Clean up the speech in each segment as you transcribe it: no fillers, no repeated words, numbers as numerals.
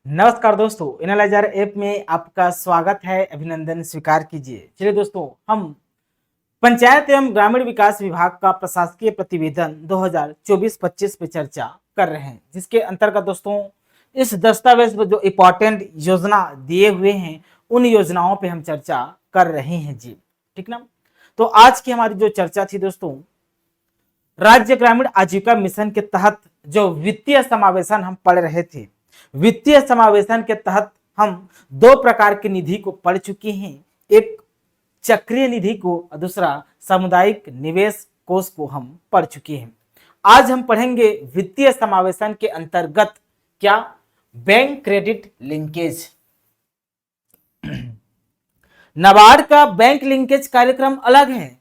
नमस्कार दोस्तों, analyser app में आपका स्वागत है। अभिनंदन स्वीकार कीजिए। चलिए दोस्तों, हम पंचायत एवं ग्रामीण विकास विभाग का प्रशासकीय प्रतिवेदन 2024-25 पे चर्चा कर रहे हैं, जिसके अंतर्गत दोस्तों इस दस्तावेज में जो इम्पोर्टेंट योजना दिए हुए हैं उन योजनाओं पे हम चर्चा कर रहे हैं जी। ठीक ना। तो आज की हमारी जो चर्चा थी दोस्तों, राज्य ग्रामीण आजीविका मिशन के तहत जो वित्तीय समावेशन हम पढ़ रहे थे, वित्तीय समावेशन के तहत हम दो प्रकार की निधि को पढ़ चुके हैं। एक चक्रीय निधि को और दूसरा सामुदायिक निवेश कोष को हम पढ़ चुके हैं। आज हम पढ़ेंगे वित्तीय समावेशन के अंतर्गत क्या, बैंक क्रेडिट लिंकेज। नाबार्ड का बैंक लिंकेज कार्यक्रम अलग है।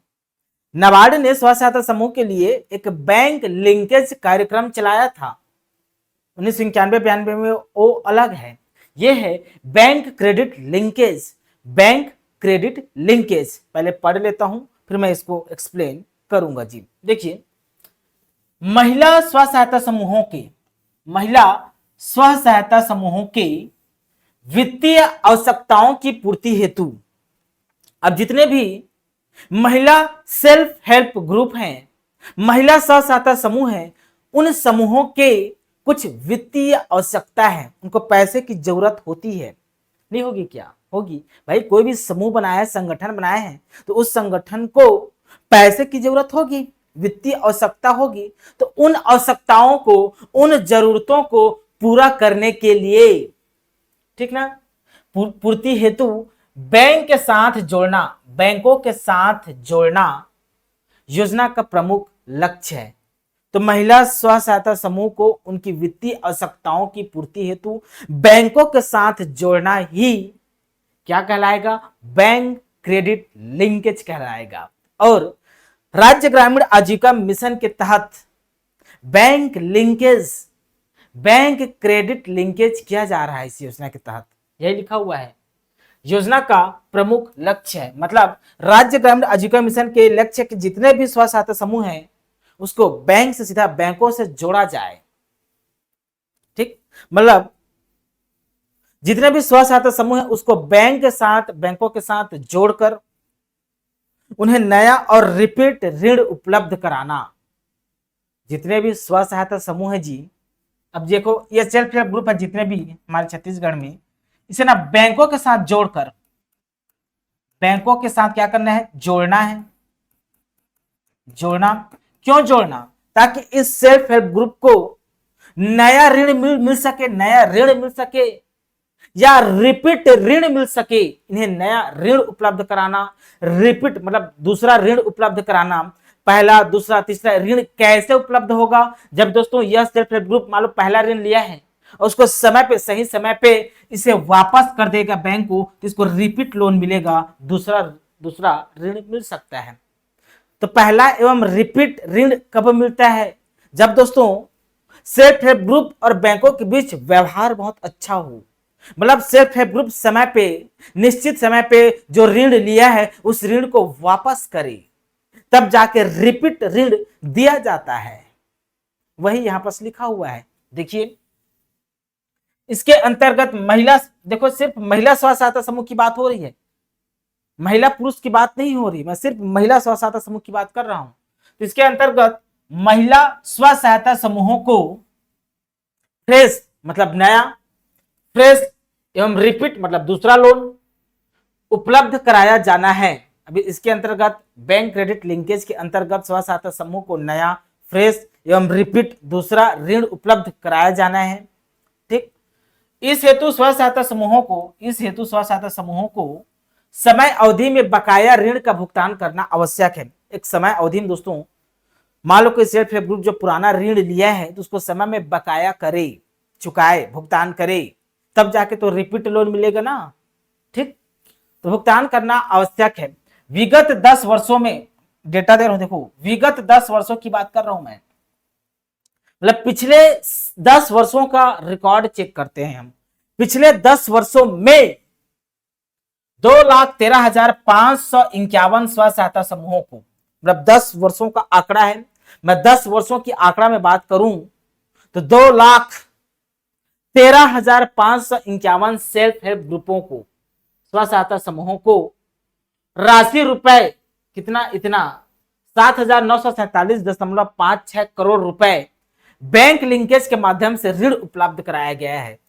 नाबार्ड ने स्व सहायता समूह के लिए एक बैंक लिंकेज कार्यक्रम चलाया था 1991-92 में, वो अलग है। यह है bank credit linkage. Bank credit linkage पहले पढ़ लेता हूं, फिर मैं इसको एक्सप्लेन करूंगा जी। देखिए, महिला स्व सहायता समूहों के वित्तीय आवश्यकताओं की पूर्ति हेतु अब जितने भी महिला सेल्फ हेल्प ग्रुप हैं, महिला स्व सहायता समूह हैं, उन समूहों के कुछ वित्तीय आवश्यकता है, उनको पैसे की जरूरत होती है। नहीं होगी क्या? होगी भाई। कोई भी समूह बनाया है, संगठन बनाया है, तो उस संगठन को पैसे की जरूरत होगी, वित्तीय आवश्यकता होगी। तो उन आवश्यकताओं को, उन जरूरतों को पूरा करने के लिए, ठीक ना, पूर्ति हेतु बैंक के साथ जोड़ना, बैंकों के साथ जोड़ना योजना का प्रमुख लक्ष्य है। तो महिला स्व सहायता समूह को उनकी वित्तीय आवश्यकताओं की पूर्ति हेतु बैंकों के साथ जोड़ना ही क्या कहलाएगा? बैंक क्रेडिट लिंकेज कहलाएगा। और राज्य ग्रामीण आजीविका मिशन के तहत bank linkage, bank credit linkage किया जा रहा है। इस योजना के तहत यही लिखा हुआ है, योजना का प्रमुख लक्ष्य है। मतलब राज्य ग्रामीण आजीविका मिशन के लक्ष्य के जितने भी स्व सहायता समूह हैं उसको बैंक से सीधा बैंकों से जोड़ा जाए। ठीक, मतलब जितने भी स्व सहायता समूह है उसको बैंक के साथ, बैंकों के साथ जोड़कर उन्हें नया और रिपीट ऋण उपलब्ध कराना। जितने भी स्व सहायता समूह है जी, अब देखो ये सेल्फ हेल्प ग्रुप है जितने भी हमारे छत्तीसगढ़ में, इसे ना बैंकों के साथ जोड़कर, बैंकों के साथ क्या करना है? जोड़ना है। जोड़ना क्यों जोड़ना? ताकि इस सेल्फ हेल्प ग्रुप को नया ऋण मिल सके, नया ऋण मिल सके या रिपीट ऋण मिल सके। इन्हें नया ऋण उपलब्ध कराना, रिपीट मतलब दूसरा ऋण उपलब्ध कराना। पहला, दूसरा, तीसरा ऋण कैसे उपलब्ध होगा? जब दोस्तों यह सेल्फ हेल्प ग्रुप मान लो पहला ऋण लिया है और उसको समय पे, सही समय पे इसे वापस कर देगा बैंक को, तो इसको रिपीट लोन मिलेगा, दूसरा ऋण मिल सकता है। तो पहला एवं रिपीट ऋण कब मिलता है? जब दोस्तों सेल्फ हेल्प ग्रुप और बैंकों के बीच व्यवहार बहुत अच्छा हो। मतलब सेल्फ हेल्प ग्रुप समय पे, निश्चित समय पे जो ऋण लिया है उस ऋण को वापस करे, तब जाके रिपीट ऋण दिया जाता है। वही यहां पर लिखा हुआ है। देखिए, इसके अंतर्गत महिला, देखो सिर्फ महिला स्व सहायता समूह की बात हो रही है, महिला पुरुष की बात नहीं हो रही, मैं सिर्फ महिला स्व सहायता समूह की बात कर रहा हूं। तो इसके अंतर्गत महिला स्व सहायता समूहों को फ्रेश मतलब नया, फ्रेश एवं रिपीट मतलब दूसरा लोन उपलब्ध कराया जाना है। अभी इसके अंतर्गत बैंक क्रेडिट लिंकेज के अंतर्गत स्व सहायता समूह को नया, फ्रेश एवं रिपीट दूसरा ऋण उपलब्ध कराया जाना है। ठीक, इस हेतु स्व सहायता समूहों को समय अवधि में बकाया ऋण का भुगतान करना आवश्यक है। एक समय अवधि में दोस्तों, मान लो कोई सेल्फ हेल्प ग्रुप जो पुराना ऋण लिया है तो उसको समय में बकाया करे, चुकाए, भुगतान करे, तब जाके तो रिपीट लोन मिलेगा ना। ठीक, तो भुगतान करना आवश्यक है। विगत 10 वर्षों में डेटा दे रहा हूं, देखो विगत 10 वर्षों की बात कर रहा हूं मैं, मतलब पिछले 10 वर्षों का रिकॉर्ड चेक करते हैं हम। पिछले 10 वर्षों में 2,13,551 स्व सहायता समूहों को, मतलब 10 वर्षों का आंकड़ा है। मैं 10 वर्षों की आंकड़ा में बात करूं तो 2,13,551 13,551 सेल्फ हेल्प ग्रुपों को, स्व सहायता समूहों को राशि रुपए कितना, इतना 7,947.56 करोड़ रुपए बैंक लिंकेज के माध्यम से ऋण उपलब्ध कराया गया है,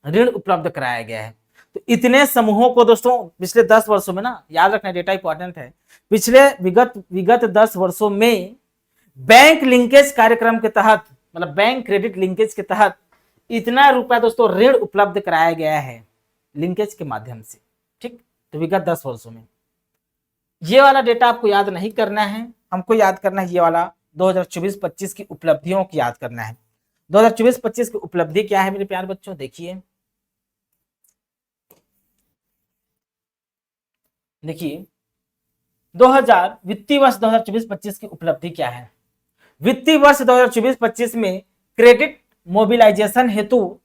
ऋण उपलब्ध कराया गया है। तो इतने समूहों को दोस्तों पिछले 10 वर्षों में ना, याद रखना डेटा इंपॉर्टेंट है, पिछले विगत 10 वर्षों में बैंक लिंकेज कार्यक्रम के तहत, मतलब बैंक क्रेडिट लिंकेज के तहत इतना रुपया दोस्तों ऋण उपलब्ध कराया गया है लिंकेज के माध्यम से। ठीक, तो विगत 10 वर्षों में ये वाला डेटा आपको याद नहीं करना है, हमको याद करना है ये वाला 2024-25 की उपलब्धियों की याद करना है। 2024-25 की उपलब्धि क्या है मेरे प्यारे बच्चों, देखिए देखिए 2000 वित्तीय वर्ष 2024-25 की उपलब्धि क्या है। वित्तीय वर्ष 2024-25 में क्रेडिट मोबिलाइजेशन हेतु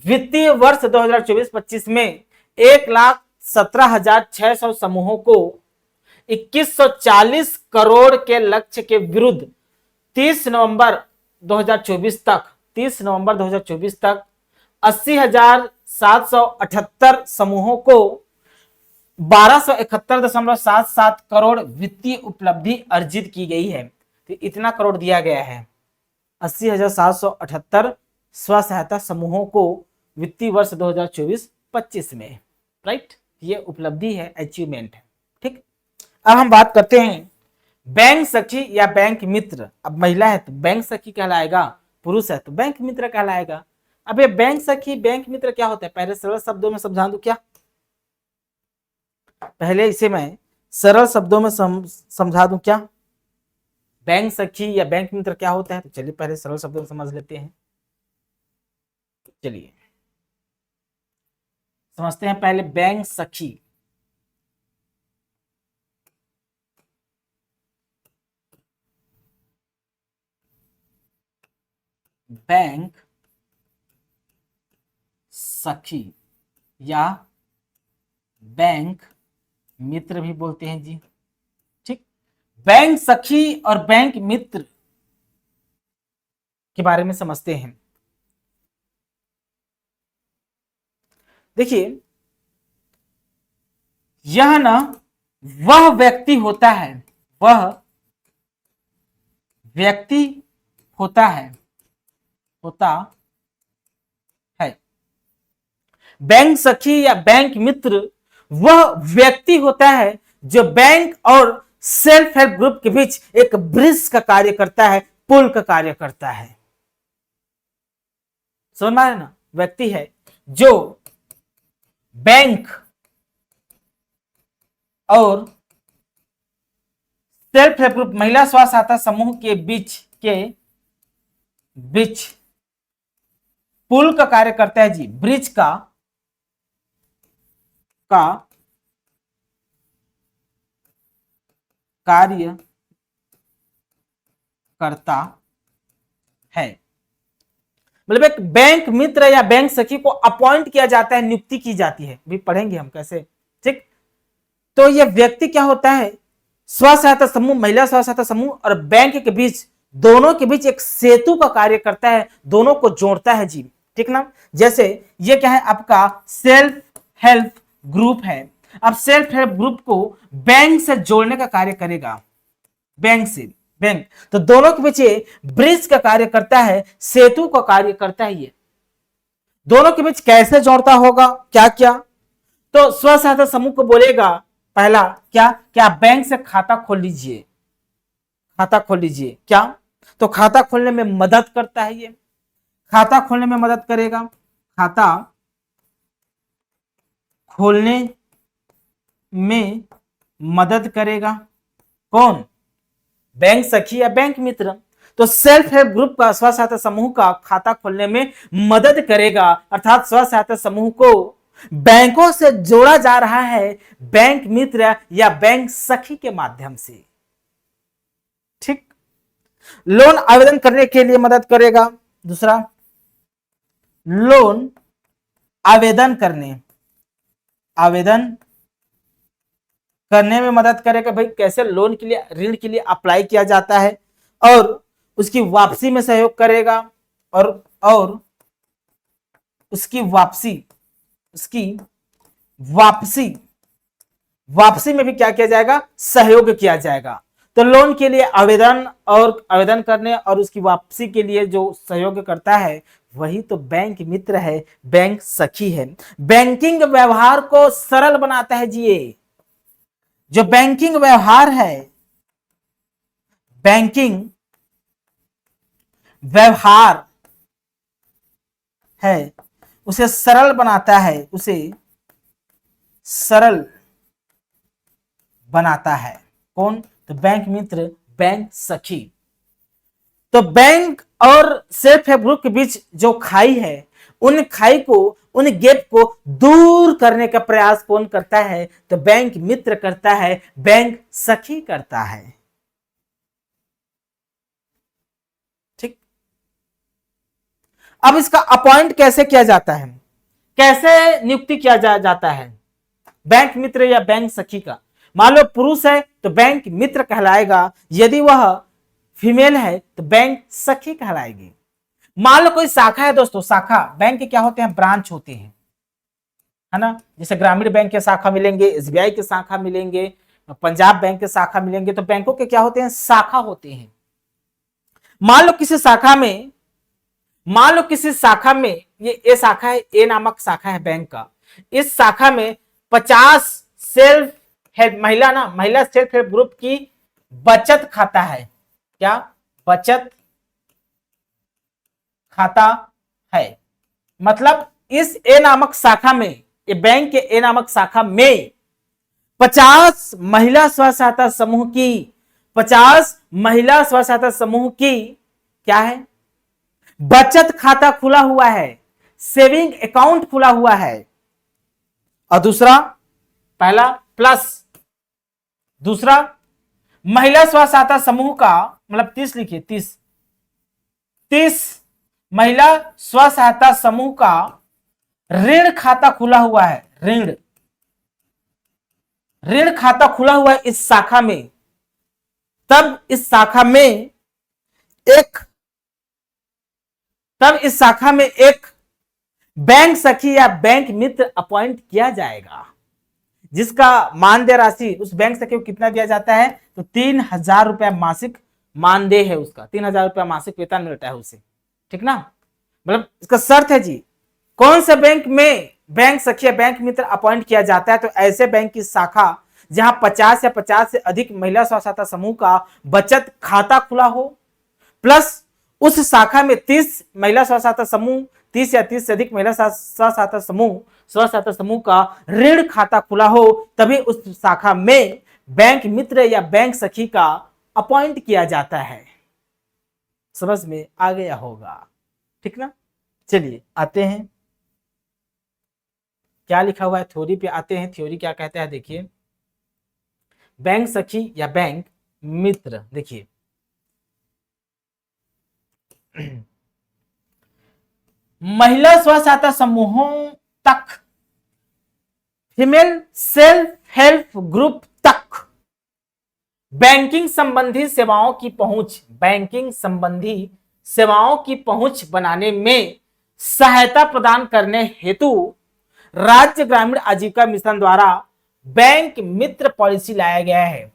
वित्तीय वर्ष 2024-25 में 1,17,600 समूहों को 2140 करोड़ के लक्ष्य के विरुद्ध 30 नवंबर 2024 तक 80,778 समूहों को 1271.77 करोड़ वित्तीय उपलब्धि अर्जित की गई है। तो इतना करोड़ दिया गया है 80,778 स्व सहायता समूहों को वित्तीय वर्ष 2024-25 में, राइट। ये उपलब्धि है, अचीवमेंट है। ठीक, अब हम बात करते हैं बैंक सखी या बैंक मित्र। अब महिला है तो बैंक सखी कहलाएगा, पुरुष है तो बैंक मित्र कहलाएगा। अब ये बैंक सखी बैंक मित्र क्या होता है, पहले सरल शब्दों में समझा दूं क्या, पहले इसे मैं सरल शब्दों में समझा दूं क्या, बैंक सखी या बैंक मित्र क्या होता है। तो चलिए पहले सरल शब्दों में समझ लेते हैं। चलिए समझते हैं पहले बैंक सखी। बैंक सखी या बैंक मित्र भी बोलते हैं जी। ठीक, बैंक सखी और बैंक मित्र के बारे में समझते हैं। देखिए यह ना वह व्यक्ति होता है, वह व्यक्ति होता है बैंक सखी या बैंक मित्र वह व्यक्ति होता है जो बैंक और सेल्फ हेल्प ग्रुप के बीच एक ब्रिज का कार्य करता है, पुल का कार्य करता है। समझ में आ रहा है ना, व्यक्ति है जो बैंक और सेल्फ हेल्प ग्रुप महिला स्व सहायता समूह के बीच पुल का कार्य करता है जी, ब्रिज का कार्य करता है। मतलब एक बैंक मित्र या बैंक सखी को अपॉइंट किया जाता है, नियुक्ति की जाती है, भी पढ़ेंगे हम कैसे। ठीक, तो यह व्यक्ति क्या होता है, स्व सहायता समूह, महिला स्व सहायता समूह और बैंक के बीच, दोनों के बीच एक सेतु का कार्य करता है, दोनों को जोड़ता है जी। ठीक ना, जैसे ये क्या है आपका सेल्फ हेल्प ग्रुप है। अब सेल्फ हेल्प ग्रुप को बैंक से जोड़ने का कार्य करेगा, बैंक से बैंक, तो दोनों के बीच ब्रिज का कार्य करता है, सेतु का कार्य करता है। ये दोनों के बीच कैसे जोड़ता होगा, क्या क्या, तो स्व सहायता समूह को बोलेगा पहला क्या बैंक से खाता खोल लीजिए, खाता खोल लीजिए। क्या, तो खाता खोलने में मदद करता है, ये खाता खोलने में मदद करेगा, खाता खोलने में मदद करेगा कौन, बैंक सखी या बैंक मित्र। तो सेल्फ हेल्प ग्रुप का स्व सहायता समूह का खाता खोलने में मदद करेगा, अर्थात स्व सहायता समूह को बैंकों से जोड़ा जा रहा है बैंक मित्र या बैंक सखी के माध्यम से। ठीक, लोन आवेदन करने के लिए मदद करेगा, दूसरा लोन आवेदन करने में मदद करेगा, भाई कैसे लोन के लिए, ऋण के लिए अप्लाई किया जाता है, और उसकी वापसी में सहयोग करेगा, और उसकी वापसी वापसी में भी क्या किया जाएगा, सहयोग किया जाएगा। तो लोन के लिए आवेदन करने और उसकी वापसी के लिए जो सहयोग करता है वही तो बैंक मित्र है, बैंक सखी है। बैंकिंग व्यवहार को सरल बनाता है जी। ये जो बैंकिंग व्यवहार है, बैंकिंग व्यवहार है, उसे सरल बनाता है, उसे सरल बनाता है कौन, तो बैंक मित्र, बैंक सखी। तो बैंक और सेल्फ हेल्प ग्रुप के बीच जो खाई है, उन खाई को, उन गैप को दूर करने का प्रयास कौन करता है, तो बैंक मित्र करता है, बैंक सखी करता है। ठीक। अब इसका अपॉइंट कैसे किया जाता है, कैसे नियुक्ति किया जाता है बैंक मित्र या बैंक सखी का। मान लो पुरुष है तो बैंक मित्र कहलाएगा, यदि वह फीमेल है तो बैंक सखी कहलाएगी। मान लो कोई शाखा है दोस्तों, शाखा बैंक के क्या होते हैं, ब्रांच होते हैं, है ना। जैसे ग्रामीण बैंक के शाखा मिलेंगे, एसबीआई के शाखा मिलेंगे, पंजाब बैंक के शाखा मिलेंगे। तो बैंकों के क्या होते हैं, शाखा होते हैं। मान लो किसी शाखा में ये शाखा है, ए नामक शाखा है बैंक का। इस शाखा में 50 सेल्फ हेल्प महिला सेल्फ हेल्प ग्रुप की बचत खाता है। क्या, बचत खाता है। मतलब इस ए नामक शाखा में, ये बैंक के ए नामक शाखा में 50 महिला स्व सहायता समूह की 50 महिला स्व सहायता समूह की क्या है, बचत खाता खुला हुआ है, सेविंग अकाउंट खुला हुआ है। और दूसरा, पहला प्लस दूसरा, महिला स्व सहायता समूह का मतलब 30 लिखिए, 30 महिला स्व सहायता समूह का ऋण खाता खुला हुआ है। ऋण खाता खुला हुआ है इस शाखा में। तब इस शाखा में एक बैंक सखी या बैंक मित्र अपॉइंट किया जाएगा, जिसका मानदेय राशि उस बैंक सखी को कितना दिया जाता है, तो 3000 रुपया मासिक मानदेय है उसका, 3000 रुपया मासिक वेतन मिलता है उसे। ठीक ना। मतलब इसका शर्त है जी, कौन से बैंक में बैंक सखी या बैंक मित्र अपॉइंट किया जाता है, तो ऐसे बैंक की शाखा जहां 50 या 50 से अधिक महिला स्व सहायता समूह का बचत खाता खुला हो, प्लस उस शाखा में 30 महिला स्व सहायता समूह, 30 या 30 से अधिक महिला स्व सहायता समूह का ऋण खाता खुला हो, तभी उस शाखा में बैंक मित्र या बैंक सखी का अपॉइंट किया जाता है। समझ में आ गया होगा, ठीक ना। चलिए आते हैं, क्या लिखा हुआ है, थ्योरी पे आते हैं। थ्योरी क्या कहता है, देखिए, बैंक सखी या बैंक मित्र। देखिए, महिला स्व सहायता समूहों तक, फीमेल सेल्फ हेल्प ग्रुप तक बैंकिंग संबंधी सेवाओं की पहुंच बनाने में सहायता प्रदान करने हेतु राज्य ग्रामीण आजीविका मिशन द्वारा बैंक मित्र पॉलिसी लाया गया है।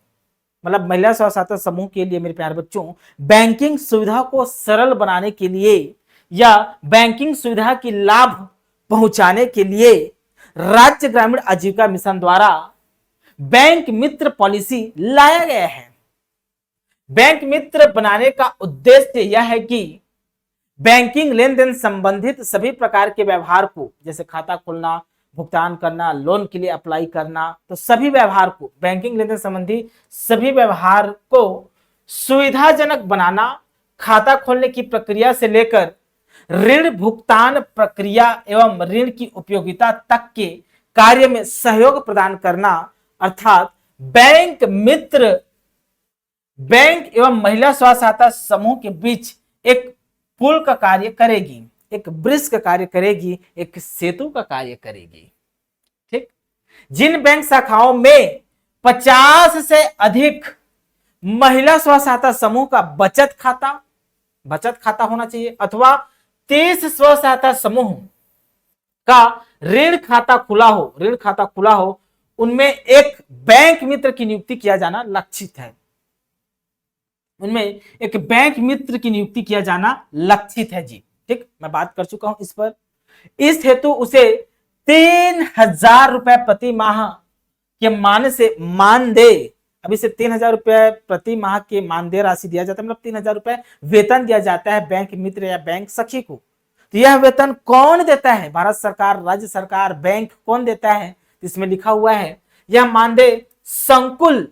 मतलब महिला स्व सहायता समूह के लिए मेरे प्यारे बच्चों, बैंकिंग सुविधा को सरल बनाने के लिए या बैंकिंग सुविधा की लाभ पहुंचाने के लिए राज्य ग्रामीण आजीविका मिशन द्वारा बैंक मित्र पॉलिसी लाया गया है। बैंक मित्र बनाने का उद्देश्य यह है कि बैंकिंग लेन देन संबंधित सभी प्रकार के व्यवहार को, जैसे खाता खोलना, भुगतान करना, लोन के लिए अप्लाई करना, तो सभी व्यवहार को, बैंकिंग लेन देन संबंधी सभी व्यवहार को सुविधाजनक बनाना, खाता खोलने की प्रक्रिया से लेकर ऋण भुगतान प्रक्रिया एवं ऋण की उपयोगिता तक के कार्य में सहयोग प्रदान करना, अर्थात बैंक मित्र बैंक एवं महिला स्व सहायता समूह के बीच एक पुल का कार्य करेगी, एक ब्रिज का कार्य करेगी, एक सेतु का कार्य करेगी। ठीक। जिन बैंक शाखाओं में 50 से अधिक महिला स्व सहायता समूह का बचत खाता होना चाहिए, अथवा 30 स्व सहायता समूह का ऋण खाता खुला हो, ऋण खाता खुला हो, उनमें एक बैंक मित्र की नियुक्ति किया जाना लक्षित है। उनमें एक बैंक मित्र की नियुक्ति किया जाना लक्षित है जी। ठीक, मैं बात कर चुका हूं इस पर। इस हेतु उसे 3,000 रुपए प्रति माह के मानदेय, अभी से 3,000 रुपए प्रति माह के मानदेय राशि दिया जाता है, मतलब 3,000 रुपए वेतन दिया जाता है बैंक मित्र या बैंक सखी को। तो यह वेतन कौन देता है? भारत सरकार, राज्य सरकार, बैंक कौन देता है? इसमें लिखा हुआ है यह मानदेय संकुल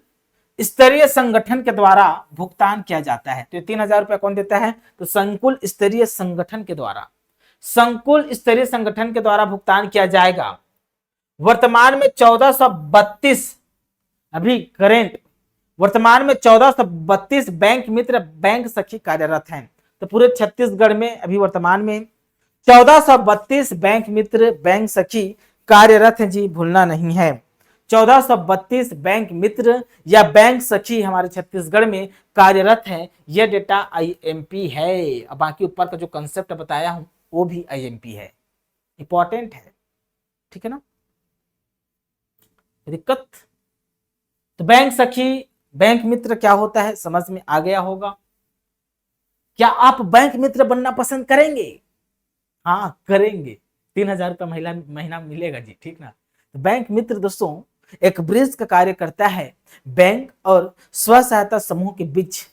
स्तरीय संगठन के द्वारा भुगतान किया जाता है। तो 3,000 रुपए कौन देता है? तो संकुल स्तरीय संगठन के द्वारा, संकुल स्तरीय संगठन के द्वारा भुगतान किया जाएगा। वर्तमान में 1432, अभी करेंट वर्तमान में 1432 बैंक मित्र बैंक सखी कार्यरत हैं। तो पूरे छत्तीसगढ़ में अभी वर्तमान में 1432 बैंक मित्र बैंक सखी कार्यरत हैं जी, भूलना नहीं है। 1432 बैंक मित्र या बैंक सखी हमारे छत्तीसगढ़ में कार्यरत हैं। यह डेटा आईएमपी है। अब बाकी ऊपर का जो कंसेप्ट बताया हूं वो भी आईएमपी है, इंपॉर्टेंट है। ठीक है ना? दिक्कत? तो बैंक सखी बैंक मित्र क्या होता है समझ में आ गया होगा। क्या आप बैंक मित्र बनना पसंद करेंगे? हाँ करेंगे। 3,000 रुपये महीना मिलेगा जी। ठीक ना? तो बैंक मित्र दोस्तों एक ब्रिज का कार्य करता है बैंक और स्व सहायता समूह के बीच।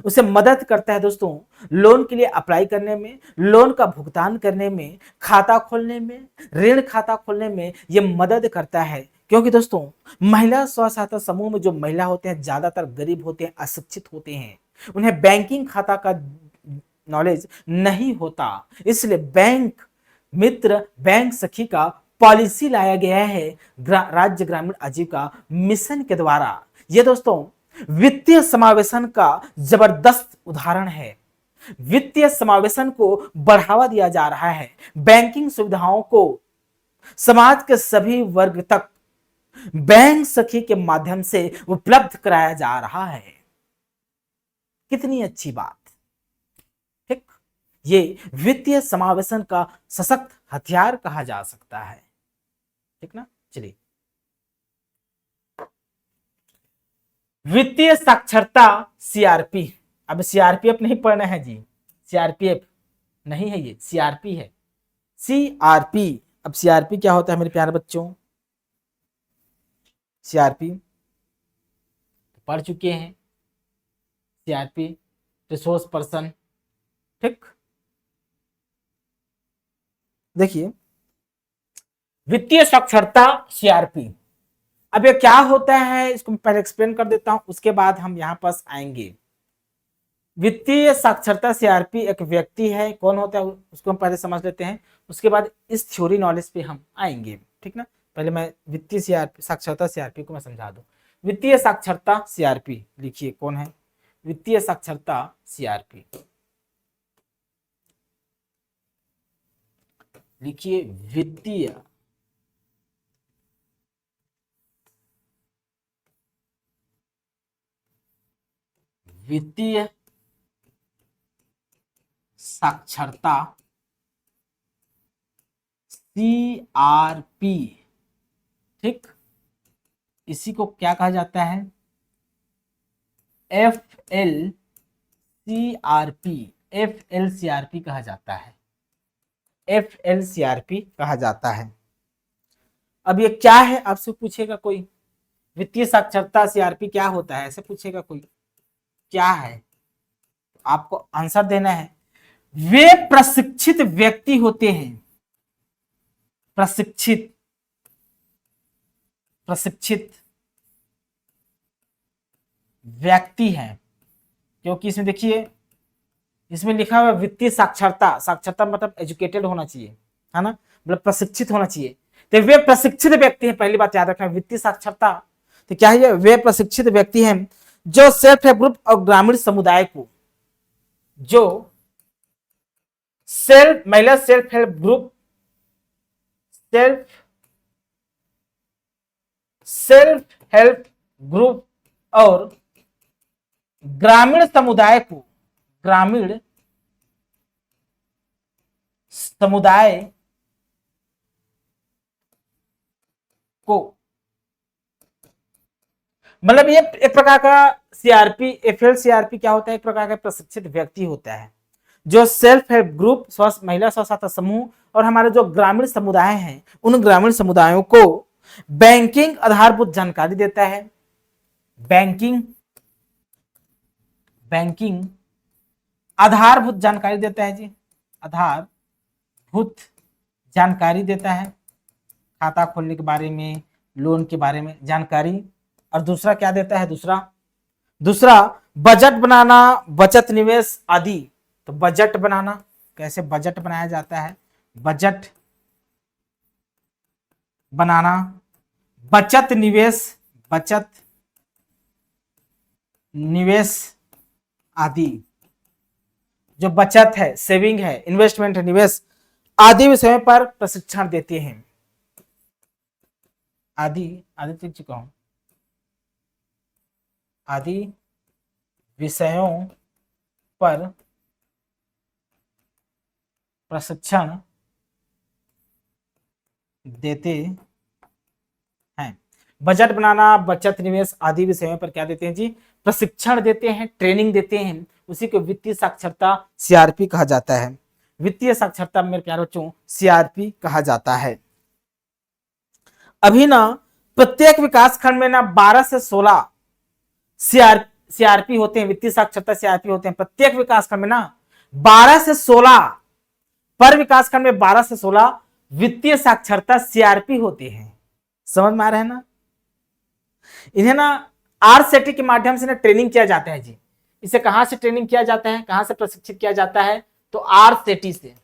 उसे मदद करता है दोस्तों लोन के लिए अप्लाई करने में, लोन का भुगतान करने में, खाता खोलने में, ऋण खाता खोलने में ये मदद करता है। क्योंकि दोस्तों महिला स्व सहायता समूह में जो महिला होते हैं ज्यादातर गरीब होते हैं, अशिक्षित होते हैं, उन्हें बैंकिंग खाता का नॉलेज नहीं होता। इसलिए बैंक मित्र बैंक सखी का पॉलिसी लाया गया है राज्य ग्रामीण आजीविका मिशन के द्वारा। ये दोस्तों वित्तीय समावेशन का जबरदस्त उदाहरण है। वित्तीय समावेशन को बढ़ावा दिया जा रहा है। बैंकिंग सुविधाओं को समाज के सभी वर्ग तक बैंक सखी के माध्यम से उपलब्ध कराया जा रहा है। कितनी अच्छी बात। ठीक, ये वित्तीय समावेशन का सशक्त हथियार कहा जा सकता है। ठीक ना? चलिए, वित्तीय साक्षरता सीआरपी। अब सीआरपीएफ नहीं पढ़ना है जी, सीआरपीएफ नहीं है, ये सीआरपी है। सीआरपी, अब सीआरपी क्या होता है मेरे प्यारे बच्चों? सीआरपी पढ़ चुके हैं। CRP resource person. ठीक, देखिए वित्तीय साक्षरता सीआरपी। अब ये क्या होता है इसको मैं पहले एक्सप्लेन कर देता हूं, उसके बाद हम यहां पास आएंगे। वित्तीय साक्षरता सीआरपी एक व्यक्ति है, कौन होता है उसको हम पहले समझ लेते हैं, उसके बाद इस थ्योरी नॉलेज पे हम आएंगे। ठीक ना? पहले मैं वित्तीय साक्षरता सीआरपी को मैं समझा दूं। वित्तीय साक्षरता सीआरपी लिखिए, कौन है? वित्तीय साक्षरता सीआरपी लिखिए। वित्तीय साक्षरता सीआरपी। ठीक, इसी को क्या कहा जाता है? एफएलसीआरपी। एफएलसीआरपी कहा जाता है। एफएलसीआरपी कहा जाता है। अब ये क्या है आपसे पूछेगा कोई, वित्तीय साक्षरता सीआरपी क्या होता है ऐसे पूछेगा कोई, क्या है? आपको आंसर देना है। वे प्रशिक्षित व्यक्ति होते हैं, प्रशिक्षित व्यक्ति हैं। क्योंकि इसमें देखिए इसमें लिखा हुआ वित्तीय साक्षरता, साक्षरता मतलब एजुकेटेड होना चाहिए, है ना, मतलब प्रशिक्षित होना चाहिए। तो वे प्रशिक्षित व्यक्ति हैं, पहली बात याद रखना। वित्तीय साक्षरता तो क्या है? वे प्रशिक्षित व्यक्ति हैं जो सेल्फ हेल्प ग्रुप और ग्रामीण समुदाय को, जो महिला self help group, self help group और ग्रामीण समुदाय को, ग्रामीण समुदाय को, मतलब ये एक प्रकार का सीआरपी, एफएल सीआरपी क्या होता है, एक प्रकार का प्रशिक्षित व्यक्ति होता है जो सेल्फ हेल्प ग्रुप, महिला स्व सहायता समूह और हमारे जो ग्रामीण समुदाय हैं उन ग्रामीण समुदायों को बैंकिंग आधारभूत जानकारी देता है। बैंकिंग आधारभूत जानकारी देता है जी, आधारभूत जानकारी देता है, खाता खोलने के बारे में, लोन के बारे में जानकारी। और दूसरा क्या देता है, दूसरा बजट बनाना, बचत निवेश आदि। तो बजट बनाना, कैसे बजट बनाया जाता है, बजट बनाना, बचत निवेश आदि, जो बचत है, सेविंग है, इन्वेस्टमेंट है, निवेश आदि विषयों पर प्रशिक्षण देते हैं। आदि विषयों पर प्रशिक्षण देते हैं। बजट बनाना, बचत निवेश आदि विषयों पर क्या देते हैं जी, प्रशिक्षण देते हैं, ट्रेनिंग देते हैं। उसी को वित्तीय साक्षरता सीआरपी कहा जाता है। वित्तीय साक्षरता मेरे प्यारे बच्चों सीआरपी कहा जाता है। अभी ना प्रत्येक विकास खंड में ना 12 से 16 सीआरपी होते हैं, वित्तीय साक्षरता सीआरपी होते हैं। प्रत्येक विकास खंड में ना 12 से 16 पर विकास खंड में 12 से 16 वित्तीय साक्षरता सीआरपी होते हैं। समझ में आ रहा है ना। इन्हें ना आरसेटी के माध्यम से ना ट्रेनिंग किया जाता है जी। इसे कहां से ट्रेनिंग किया जाता है, कहां से प्रशिक्षित किया जाता है, तो आरसेटी से,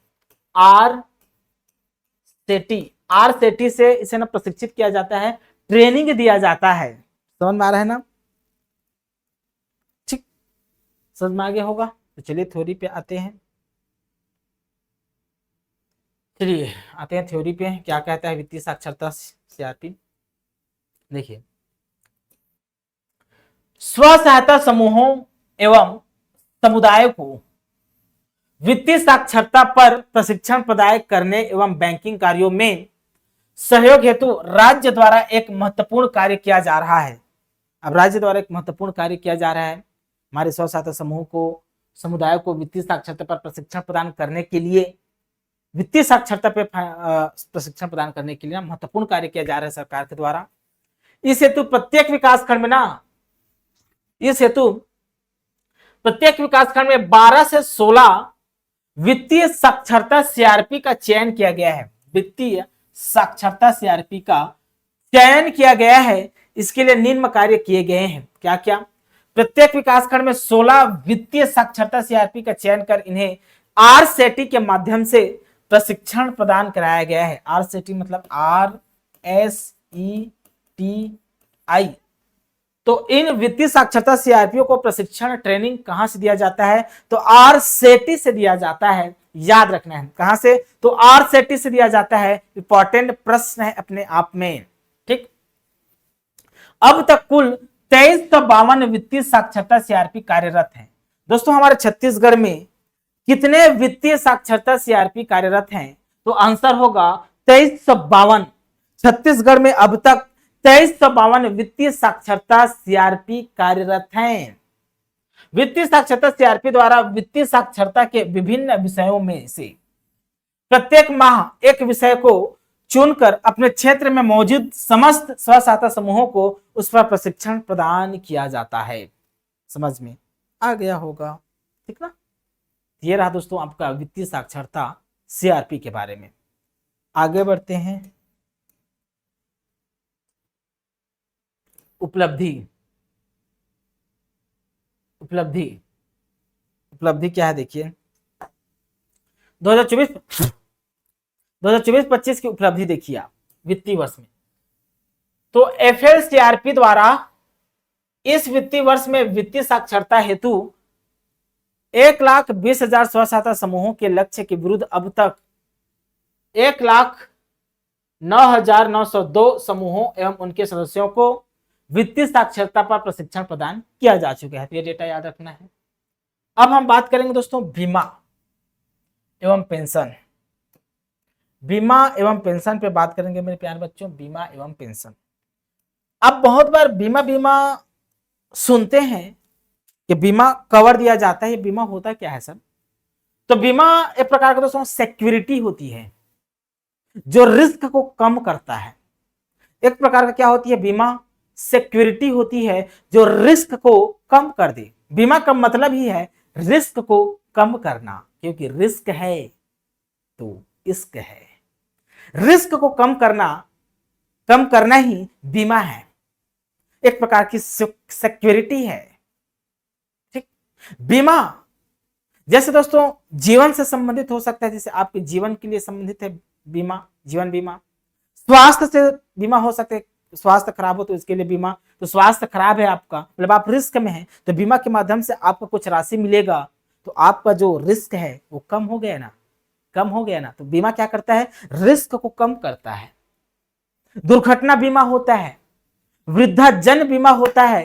आरसेटी से इसे ना प्रशिक्षित किया जाता है, ट्रेनिंग दिया जाता है। समझ में आ रहा है ना, ठीक, समझ में आ गया होगा। तो चलिए थ्योरी पे आते हैं, थ्योरी पे। क्या कहता है वित्तीय साक्षरता सीआरपी, देखिए, स्व सहायता समूहों एवं समुदाय को वित्तीय साक्षरता पर प्रशिक्षण प्रदान करने एवं बैंकिंग कार्यों में सहयोग हेतु राज्य द्वारा एक महत्वपूर्ण कार्य किया जा रहा है। अब राज्य द्वारा एक महत्वपूर्ण कार्य किया जा रहा है, हमारे स्व सहायता समूह को, समुदाय को वित्तीय साक्षरता पर प्रशिक्षण प्रदान करने के लिए, वित्तीय साक्षरता पर प्रशिक्षण प्रदान करने के लिए महत्वपूर्ण कार्य किया जा रहा है सरकार के द्वारा। इस हेतु प्रत्येक विकास खंड में ना, इस हेतु प्रत्येक विकास खंड में 12 से 16 वित्तीय साक्षरता सीआरपी का चयन किया गया है। वित्तीय साक्षरता सीआरपी का चयन किया गया है। इसके लिए निम्न कार्य किए गए हैं। क्या क्या, प्रत्येक विकास खंड में 16 वित्तीय साक्षरता सीआरपी का चयन कर इन्हें आरसेटी के माध्यम से प्रशिक्षण प्रदान कराया गया है। आरसेटी मतलब RSETI। तो इन वित्तीय साक्षरता सीआरपीओ को प्रशिक्षण ट्रेनिंग कहां से दिया जाता है, तो आरसेटी से दिया जाता है। याद रखना है कहां से, तो आरसेटी से दिया जाता है। इंपॉर्टेंट प्रश्न है अपने आप में, ठीक। अब तक कुल 2352 वित्तीय साक्षरता सीआरपी कार्यरत हैं। दोस्तों हमारे छत्तीसगढ़ में कितने वित्तीय साक्षरता सीआरपी कार्यरत हैं, तो आंसर होगा 2352। छत्तीसगढ़ में अब तक 2352 वित्तीय साक्षरता सीआरपी कार्यरत हैं। वित्तीय साक्षरता सीआरपी द्वारा वित्तीय साक्षरता के विभिन्न विषयों में से प्रत्येक माह एक विषय को चुनकर अपने क्षेत्र में मौजूद समस्त स्व सहायता समूहों को उस पर प्रशिक्षण प्रदान किया जाता है। समझ में आ गया होगा, ठीक ना। ये रहा दोस्तों आपका वित्तीय साक्षरता सीआरपी के बारे में। आगे बढ़ते हैं, उपलब्धि क्या है, देखिए 2024-25 की उपलब्धि देखिए आप वित्तीय वर्ष में। तो एफएलसीआरपी द्वारा इस वित्तीय वर्ष में वित्तीय साक्षरता हेतु 1,20,000 स्व सहायता समूहों के लक्ष्य के विरुद्ध अब तक 1,09,902 समूहों एवं उनके सदस्यों को वित्तीय साक्षरता पर प्रशिक्षण प्रदान किया जा चुका है। तो ये डेटा याद रखना है। अब हम बात करेंगे दोस्तों बीमा एवं पेंशन। बीमा एवं पेंशन पे बात करेंगे मेरे प्यारे बच्चों, बीमा एवं पेंशन। अब बहुत बार बीमा बीमा सुनते हैं कि बीमा कवर दिया जाता है, बीमा होता क्या है सर? तो बीमा एक प्रकार का दोस्तों सिक्योरिटी होती है जो रिस्क को कम करता है। एक प्रकार का क्या होती है? बीमा सिक्योरिटी होती है जो रिस्क को कम कर दे। बीमा का मतलब ही है रिस्क को कम करना, क्योंकि रिस्क है तो इश्क है। रिस्क को कम करना ही बीमा है, एक प्रकार की सिक्योरिटी है। ठीक, बीमा जैसे दोस्तों जीवन से संबंधित हो सकता है, जैसे आपके जीवन के लिए संबंधित है बीमा, जीवन बीमा। स्वास्थ्य से बीमा हो सकता है, स्वास्थ्य खराब हो तो इसके लिए बीमा, तो स्वास्थ्य खराब है आपका, मतलब आप रिस्क में हैं, तो बीमा के माध्यम से आपको कुछ राशि मिलेगा, तो आपका जो रिस्क है वो कम हो गया ना, कम हो गया ना। तो बीमा क्या करता है? रिस्क को कम करता है। दुर्घटना बीमा होता है, वृद्धाजन बीमा होता है,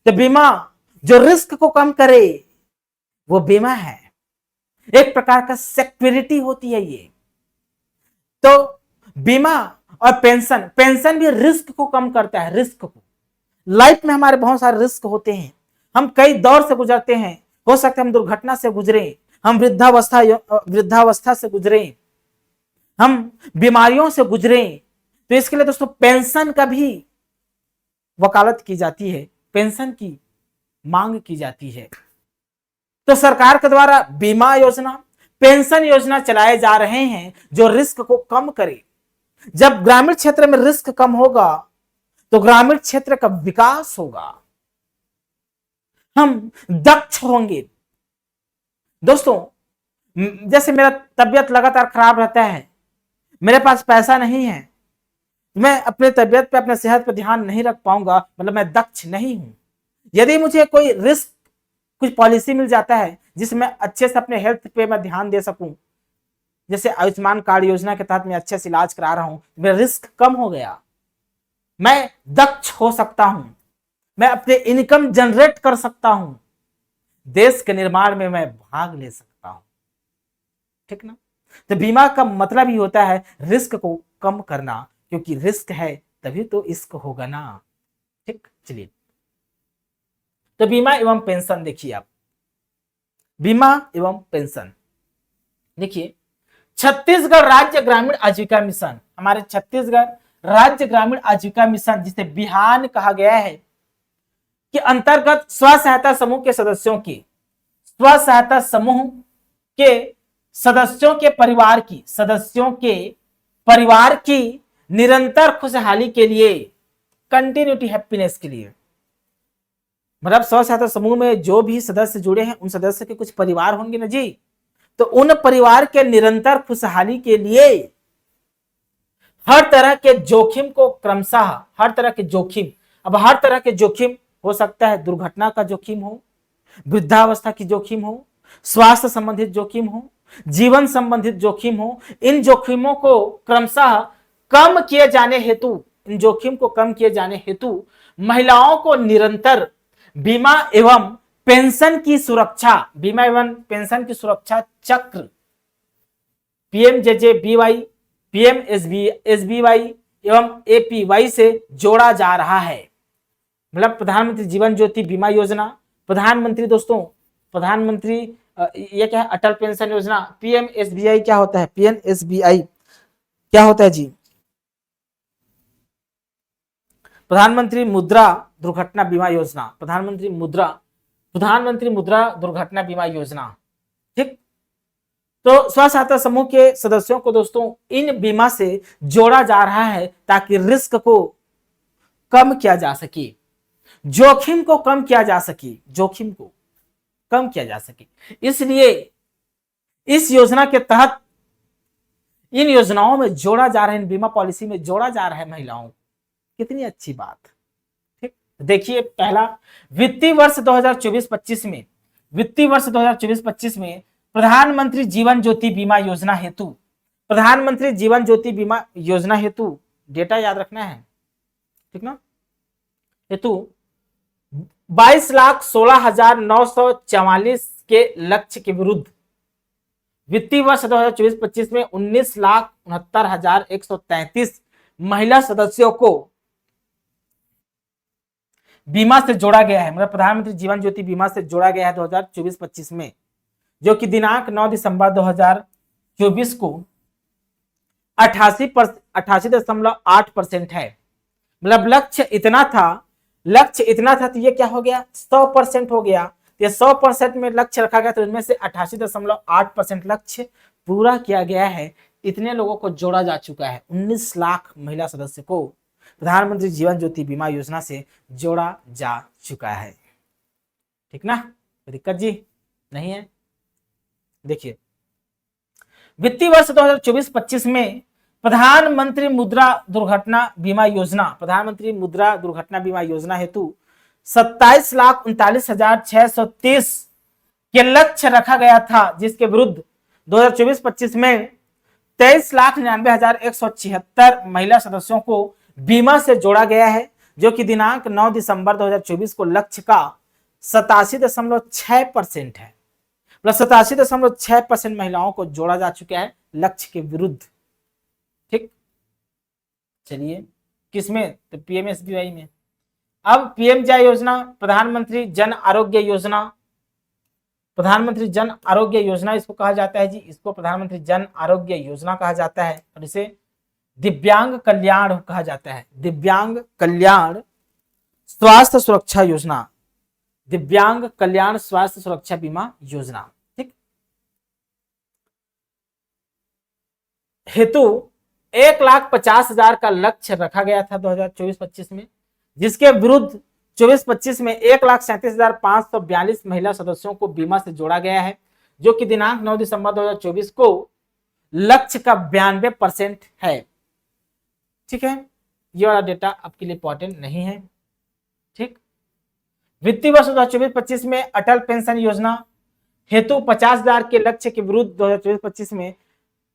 तो बीमा जो रिस्क को कम करे वो बीमा है, एक प्रकार का सिक्योरिटी होती है ये। तो बीमा और पेंशन, पेंशन भी रिस्क को कम करता है, रिस्क को। लाइफ में हमारे बहुत सारे रिस्क होते हैं, हम कई दौर से गुजरते हैं, हो सकता है हम दुर्घटना से गुजरे, हम वृद्धावस्था से गुजरे, हम बीमारियों से गुजरे, तो इसके लिए दोस्तों पेंशन का भी वकालत की जाती है, पेंशन की मांग की जाती है। तो सरकार के द्वारा बीमा योजना, पेंशन योजना चलाए जा रहे हैं जो रिस्क को कम करे। जब ग्रामीण क्षेत्र में रिस्क कम होगा तो ग्रामीण क्षेत्र का विकास होगा, हम दक्ष होंगे। दोस्तों जैसे मेरा तबियत लगातार खराब रहता है, मेरे पास पैसा नहीं है, मैं अपने तबियत पे, अपने सेहत पे ध्यान नहीं रख पाऊंगा, मतलब मैं दक्ष नहीं हूं। यदि मुझे कोई रिस्क, कुछ पॉलिसी मिल जाता है जिसमें अच्छे से अपने हेल्थ पे मैं ध्यान दे सकूं, जैसे आयुष्मान कार्ड योजना के तहत मैं अच्छे से इलाज करा रहा हूं, मेरा रिस्क कम हो गया, मैं दक्ष हो सकता हूं, मैं अपने इनकम जनरेट कर सकता हूं, देश के निर्माण में मैं भाग ले सकता हूं। ठीक ना? तो बीमा का मतलब ही होता है रिस्क को कम करना, क्योंकि रिस्क है तभी तो इश्क होगा ना। ठीक, चलिए, तो बीमा एवं पेंशन देखिए आप, बीमा एवं पेंशन देखिए, छत्तीसगढ़ राज्य ग्रामीण आजीविका मिशन, हमारे छत्तीसगढ़ राज्य ग्रामीण आजीविका मिशन जिसे बिहान कहा गया है, के अंतर्गत स्व सहायता समूह के सदस्यों की, स्व सहायता समूह के सदस्यों के परिवार की निरंतर खुशहाली के लिए, कंटिन्यूटी हैप्पीनेस के लिए, मतलब स्व सहायता समूह में जो भी सदस्य जुड़े हैं उन सदस्य के कुछ परिवार होंगे ना जी, तो उन परिवार के निरंतर खुशहाली के लिए हर तरह के जोखिम को क्रमशः, हर तरह के जोखिम, अब हर तरह के जोखिम हो सकता है, दुर्घटना का जोखिम हो, वृद्धावस्था की जोखिम हो, स्वास्थ्य संबंधित जोखिम हो, जीवन संबंधित जोखिम हो, इन जोखिमों को क्रमशः कम किए जाने हेतु, इन जोखिम को कम किए जाने हेतु महिलाओं को निरंतर बीमा एवं पेंशन की सुरक्षा, बीमा एवं पेंशन की सुरक्षा चक्र पीएमजेजेबीवाई, पीएमएसबीवाई एवं एपीवाई से जोड़ा जा रहा है। मतलब प्रधानमंत्री जीवन ज्योति बीमा योजना, प्रधानमंत्री दोस्तों, प्रधानमंत्री ये क्या है, अटल पेंशन योजना, पीएमएसबीआई क्या होता है, पीएमएसबीआई क्या होता है जी, प्रधानमंत्री मुद्रा दुर्घटना बीमा योजना, प्रधानमंत्री मुद्रा दुर्घटना बीमा योजना। ठीक, तो स्व सहायता समूह के सदस्यों को दोस्तों इन बीमा से जोड़ा जा रहा है ताकि रिस्क को कम किया जा सके, जोखिम को कम किया जा सके, जोखिम को कम किया जा सके। इसलिए इस योजना के तहत इन योजनाओं में जोड़ा जा रहा है, इन बीमा पॉलिसी में जोड़ा जा रहा है महिलाओं, कितनी अच्छी बात। ठीक, देखिए पहला, वित्तीय वर्ष 2024-25 में, वित्तीय वर्ष 2024-25 में प्रधानमंत्री जीवन ज्योति बीमा योजना हेतु, प्रधानमंत्री जीवन ज्योति बीमा योजना हेतु डेटा याद रखना है, ठीक ना, हेतु 22,16,944 के लक्ष्य के विरुद्ध वित्तीय वर्ष 2024-25 में 19,69,133 महिला सदस्यों को बीमा से जोड़ा गया है, मतलब प्रधानमंत्री जीवन ज्योति बीमा से जोड़ा गया है 2024-25 में, जो कि दिनांक 9 दिसंबर 2024 को 88.8% है। मतलब लक्ष्य इतना था तो ये क्या हो गया, 100% हो गया। ये 100% में लक्ष्य रखा गया तो इनमें से 88.8% लक्ष्य पूरा किया गया है। इतने लोगों को जोड़ा जा चुका है, 19 लाख महिला सदस्य को प्रधानमंत्री जीवन ज्योति बीमा योजना से जोड़ा जा चुका है। ठीक ना, कोई दिक्कत जी नहीं है। देखिए वित्तीय वर्ष 2024-25 में प्रधानमंत्री मुद्रा दुर्घटना बीमा योजना हेतु 27,39,630 के लक्ष्य रखा गया था, जिसके विरुद्ध 2024-25 में 23,99,176 महिला सदस्यों को बीमा से जोड़ा गया है, जो कि दिनांक 9 दिसंबर 2024 को लक्ष्य का 87.6% है। प्लस 87.6% महिलाओं को जोड़ा जा चुका है लक्ष्य के विरुद्ध। ठीक, चलिए किसमें, तो पीएमएसबीवाई में। अब पीएमजीआई योजना, प्रधानमंत्री जन आरोग्य योजना इसको कहा जाता है जी, इसको प्रधानमंत्री जन आरोग्य योजना कहा जाता है, और इसे दिव्यांग कल्याण कहा जाता है, दिव्यांग कल्याण स्वास्थ्य सुरक्षा योजना, दिव्यांग कल्याण स्वास्थ्य सुरक्षा बीमा योजना। ठीक, हेतु 1,50,000 का लक्ष्य रखा गया था 2024-25 में, जिसके विरुद्ध 24-25 में 1,37,542 महिला सदस्यों को बीमा से जोड़ा गया है, जो कि दिनांक 9 दिसंबर 2024 को लक्ष्य का 92% है। ठीक है, ये वाला डेटा आपके लिए इंपॉर्टेंट नहीं है। ठीक, वित्तीय वर्ष 2024-25 में अटल पेंशन योजना हेतु 50,000 के लक्ष्य के विरुद्ध 2024-25 में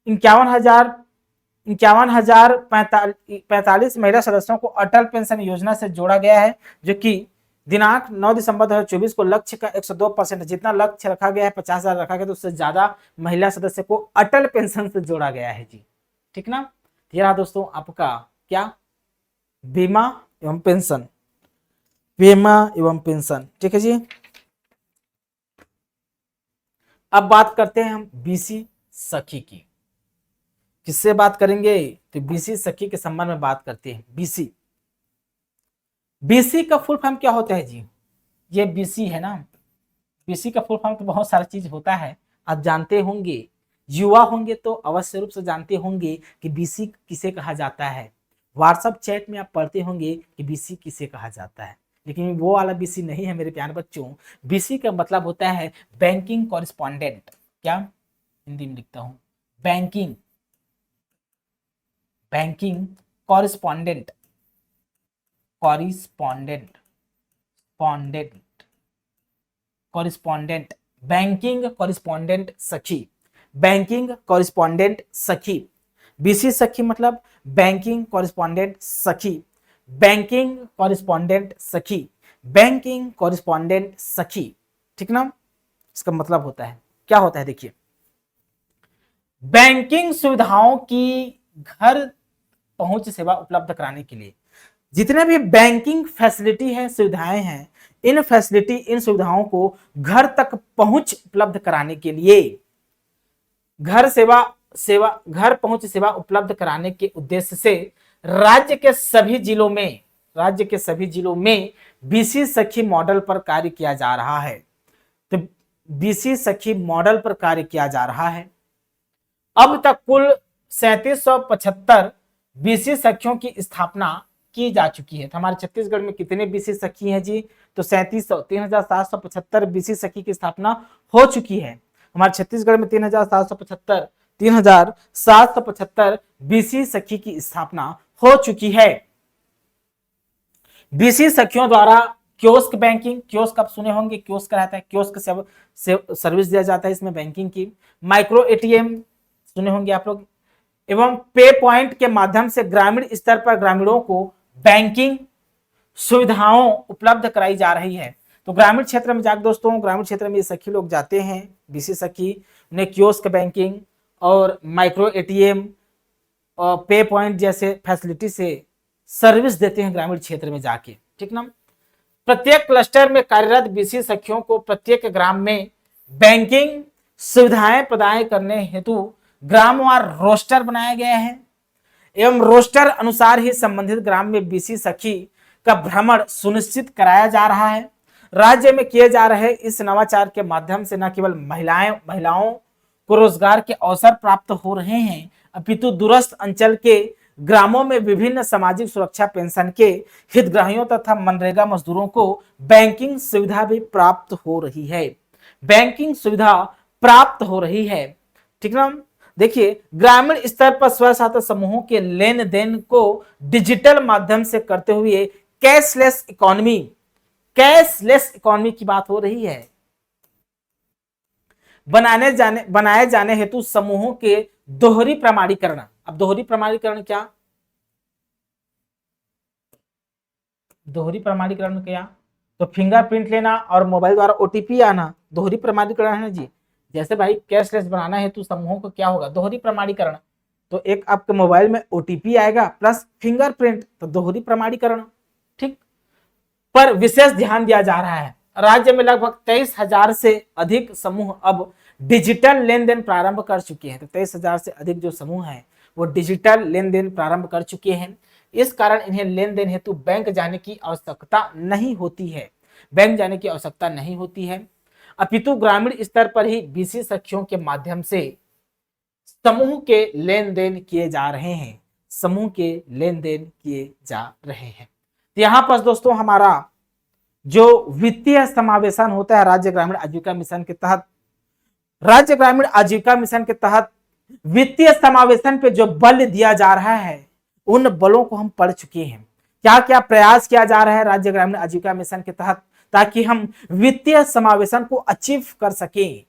51,045 महिला सदस्यों को अटल पेंशन योजना से जोड़ा गया है, जो कि दिनांक 9 दिसंबर 2024 को लक्ष्य का 102%, जितना लक्ष्य रखा गया है 50,000 रखा गया तो उससे ज्यादा महिला सदस्य को अटल पेंशन से जोड़ा गया है जी। ठीक ना, ये रहा दोस्तों आपका क्या, बीमा एवं पेंशन, बीमा एवं पेंशन। ठीक है जी, अब बात करते हैं हम बीसी सखी की। किससे बात करेंगे, तो बीसी सखी के संबंध में बात करते हैं। बीसी का फुल फॉर्म क्या होता है जी, ये बीसी है ना, बीसी का फुल फॉर्म तो बहुत सारा चीज होता है, आप जानते होंगे, युवा होंगे तो अवश्य रूप से जानते होंगे कि बीसी किसे कहा जाता है। व्हाट्सएप चैट में आप पढ़ते होंगे कि बीसी किसे कहा जाता है, लेकिन वो वाला बीसी नहीं है मेरे प्यारे बच्चों। बीसी का मतलब होता है बैंकिंग कॉरेस्पॉन्डेंट। क्या, हिंदी में लिखता हूं, बैंकिंग कॉरेस्पॉन्डेंट, बैंकिंग कॉरेस्पॉन्डेंट सखी, बैंकिंग कॉरेस्पॉन्डेंट सखी। बीसी सखी मतलब बैंकिंग कॉरेस्पॉन्डेंट सखी, बैंकिंग कॉरेस्पॉन्डेंट सखी, बैंकिंग कॉरेस्पॉन्डेंट सखी। ठीक ना, इसका मतलब होता है, क्या होता है, देखिए बैंकिंग सुविधाओं की घर पहुंच सेवा उपलब्ध कराने के लिए जितने भी बैंकिंग फैसिलिटी है, सुविधाएं हैं, इन सुविधाओं को घर तक पहुंच उपलब्ध कराने के लिए, घर पहुंच सेवा उपलब्ध कराने के उद्देश्य से राज्य के सभी जिलों में बीसी सखी मॉडल पर कार्य किया जा रहा है। तो बीसी सखी मॉडल पर कार्य किया जा रहा है। अब तक कुल 3775 बीसी सखियों की स्थापना की जा चुकी है। तो हमारे छत्तीसगढ़ में कितने बीसी सखी हैं जी, तो 3775 बीसी सखी की स्थापना हो चुकी है। हमारे छत्तीसगढ़ में 3775 बीसी सखी की स्थापना हो चुकी है। बीसी सखियों द्वारा कियोस्क बैंकिंग, कियोस्क आप सुने होंगे, कियोस्क रहता है, कियोस्क सर्विस दिया जाता है इसमें बैंकिंग की। माइक्रो एटीएम सुने होंगे आप लोग, एवं पे पॉइंट के माध्यम से ग्रामीण स्तर पर ग्रामीणों को बैंकिंग सुविधाओं उपलब्ध कराई जा रही है। तो ग्रामीण क्षेत्र में जाकर दोस्तों, ग्रामीण क्षेत्र में ये सखी लोग जाते हैं, बीसी सखी, उन्हें कियोस्क बैंकिंग और माइक्रो एटीएम और पे पॉइंट जैसे फैसिलिटी से सर्विस देते हैं ग्रामीण क्षेत्र में जाके, ठीक ना। प्रत्येक क्लस्टर में कार्यरत बीसी सखियों को प्रत्येक ग्राम में बैंकिंग सुविधाएं प्रदान करने हेतु ग्रामवार रोस्टर बनाया गया है एवं रोस्टर अनुसार ही संबंधित ग्राम में बीसी सखी का भ्रमण सुनिश्चित कराया जा रहा है। राज्य में किए जा रहे इस नवाचार के माध्यम से न केवल महिलाओं को रोजगार के अवसर प्राप्त हो रहे हैं, अपितु दूरस्थ अंचल के ग्रामों में विभिन्न सामाजिक सुरक्षा पेंशन के हितग्राहियों तथा मनरेगा मजदूरों को बैंकिंग सुविधा भी प्राप्त हो रही है, बैंकिंग सुविधा प्राप्त हो रही है, ठीक ना। देखिए, ग्रामीण स्तर पर स्व सहायता समूहों के लेन देन को डिजिटल माध्यम से करते हुए कैशलेस इकोनॉमी की बात हो रही है। बनाए जाने हेतु समूहों के दोहरी प्रमाणीकरण। अब दोहरी प्रमाणीकरण क्या? दोहरी प्रमाणीकरण क्या? तो फिंगरप्रिंट लेना और मोबाइल द्वारा ओटीपी आना, दोहरी प्रमाणीकरण है जी। जैसे भाई कैशलेस बनाना है तो समूहों को क्या होगा? दोहरी प्रमाणीकरण। तो एक आपके मोबाइल में ओटीपी आएगा प्लस फिंगरप्रिंट, तो दोहरी प्रमाणीकरण, ठीक। पर विशेष ध्यान दिया जा रहा है। राज्य में लगभग 23,000 से अधिक समूह अब डिजिटल लेन देन प्रारंभ कर चुके हैं। तो 23,000 से अधिक जो समूह हैं वो डिजिटल लेन देन प्रारंभ कर चुके हैं। इस कारण इन्हें लेन देन हेतु बैंक जाने की आवश्यकता नहीं होती है, बैंक जाने की आवश्यकता नहीं होती है, अपितु ग्रामीण स्तर पर ही बीसी सखियों के माध्यम से समूह के लेन देन किए जा रहे हैं, समूह के लेन देन किए जा रहे हैं। तो यहां पर दोस्तों हमारा जो वित्तीय समावेशन होता है राज्य ग्रामीण आजीविका मिशन के तहत, राज्य ग्रामीण आजीविका मिशन के तहत वित्तीय समावेशन पे जो बल दिया जा रहा है उन बलों को हम पढ़ चुके हैं। क्या क्या प्रयास किया जा रहा है राज्य ग्रामीण आजीविका मिशन के तहत ताकि हम वित्तीय समावेशन को अचीव कर सकें,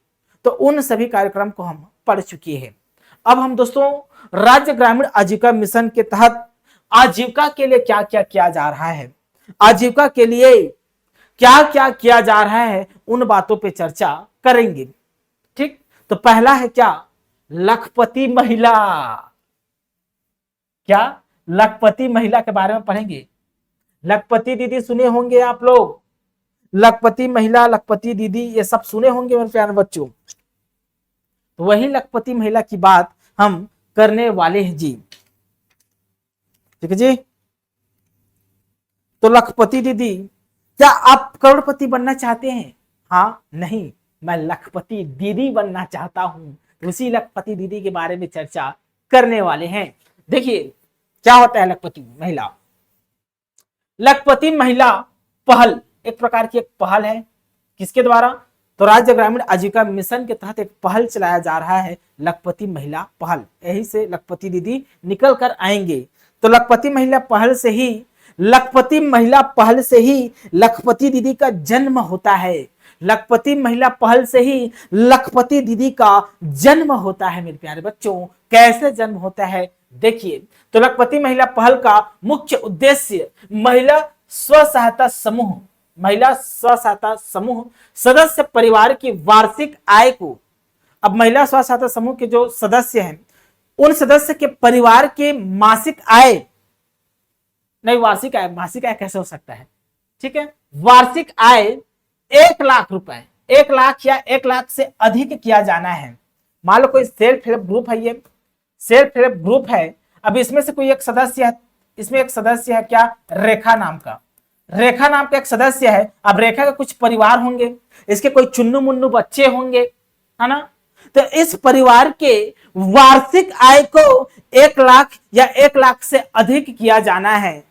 तो उन सभी कार्यक्रम को हम पढ़ चुके हैं। अब हम दोस्तों राज्य ग्रामीण आजीविका मिशन के तहत आजीविका के लिए क्या क्या किया जा रहा है, आजीविका के लिए क्या क्या किया जा रहा है, उन बातों पे चर्चा करेंगे, ठीक। तो पहला है क्या? लखपति महिला। क्या? लखपति महिला के बारे में पढ़ेंगे। लखपति दीदी सुने होंगे आप लोग, लखपति महिला, लखपति दीदी, ये सब सुने होंगे मेरे प्यारे बच्चों। तो वही लखपति महिला की बात हम करने वाले हैं जी, ठीक है जी। तो लखपति दीदी, क्या आप करोड़पति बनना चाहते हैं? हाँ, नहीं, मैं लखपति दीदी बनना चाहता हूं। उसी लखपति दीदी के बारे में चर्चा करने वाले हैं। देखिए क्या होता है लखपति महिला। लखपति महिला पहल एक प्रकार की एक पहल है, किसके द्वारा? तो राज्य ग्रामीण आजीविका मिशन के तहत एक पहल चलाया जा रहा है, लखपति महिला पहल। यही से लखपति दीदी निकल कर आएंगे। तो लखपति महिला पहल से ही, लखपति महिला पहल से ही लखपति दीदी का जन्म होता है। लखपति महिला पहल से ही लखपति दीदी का जन्म होता है मेरे प्यारे बच्चों। कैसे जन्म होता है देखिए। तो लखपति महिला पहल का मुख्य उद्देश्य महिला स्व सहायता समूह, महिला स्व सहायता समूह सदस्य परिवार की वार्षिक आय को, अब महिला स्व सहायता समूह के जो सदस्य हैं उन सदस्य के परिवार के मासिक आय, नहीं वार्षिक आय, मासिक आय कैसे हो सकता है, ठीक है, वार्षिक आय 1 लाख रुपए, 1 लाख या 1 लाख से अधिक किया जाना है। मान लो कोई सेल्फ हेल्प ग्रुप है, ये सेल्फ हेल्प ग्रुप है। अब इसमें से कोई एक सदस्य है, इसमें एक सदस्य है क्या? रेखा नाम का, रेखा नाम का एक सदस्य है। अब रेखा के कुछ परिवार होंगे, इसके कोई चुन्नू मुन्नू बच्चे होंगे, है ना। तो इस परिवार के वार्षिक आय को 1 लाख या 1 लाख से अधिक किया जाना है,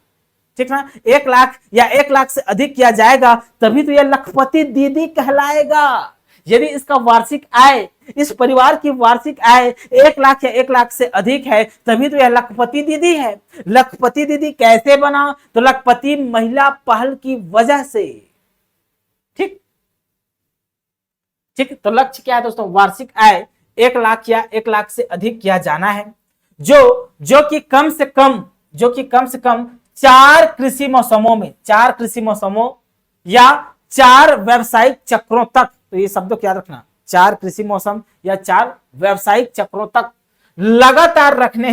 ठीक ना। 1 लाख या 1 लाख से अधिक किया जाएगा तभी तो यह लखपति दीदी कहलाएगा। यदि इसका वार्षिक आय, इस परिवार की वार्षिक आय 1 लाख या 1 लाख से अधिक है तभी तो यह लखपति दीदी है। लखपति दीदी कैसे बना? तो लखपति महिला पहल की वजह से, ठीक ठीक। तो लक्ष्य क्या है दोस्तों? वार्षिक आय 1 लाख या 1 लाख से अधिक किया जाना है, जो कि कम से कम 4 कृषि मौसमों में, 4 कृषि मौसमों या 4 व्यावसायिक चक्रों तक, तो ये शब्दों को याद रखना, 4 कृषि मौसम या 4 व्यावसायिक चक्रों तक लगातार रखने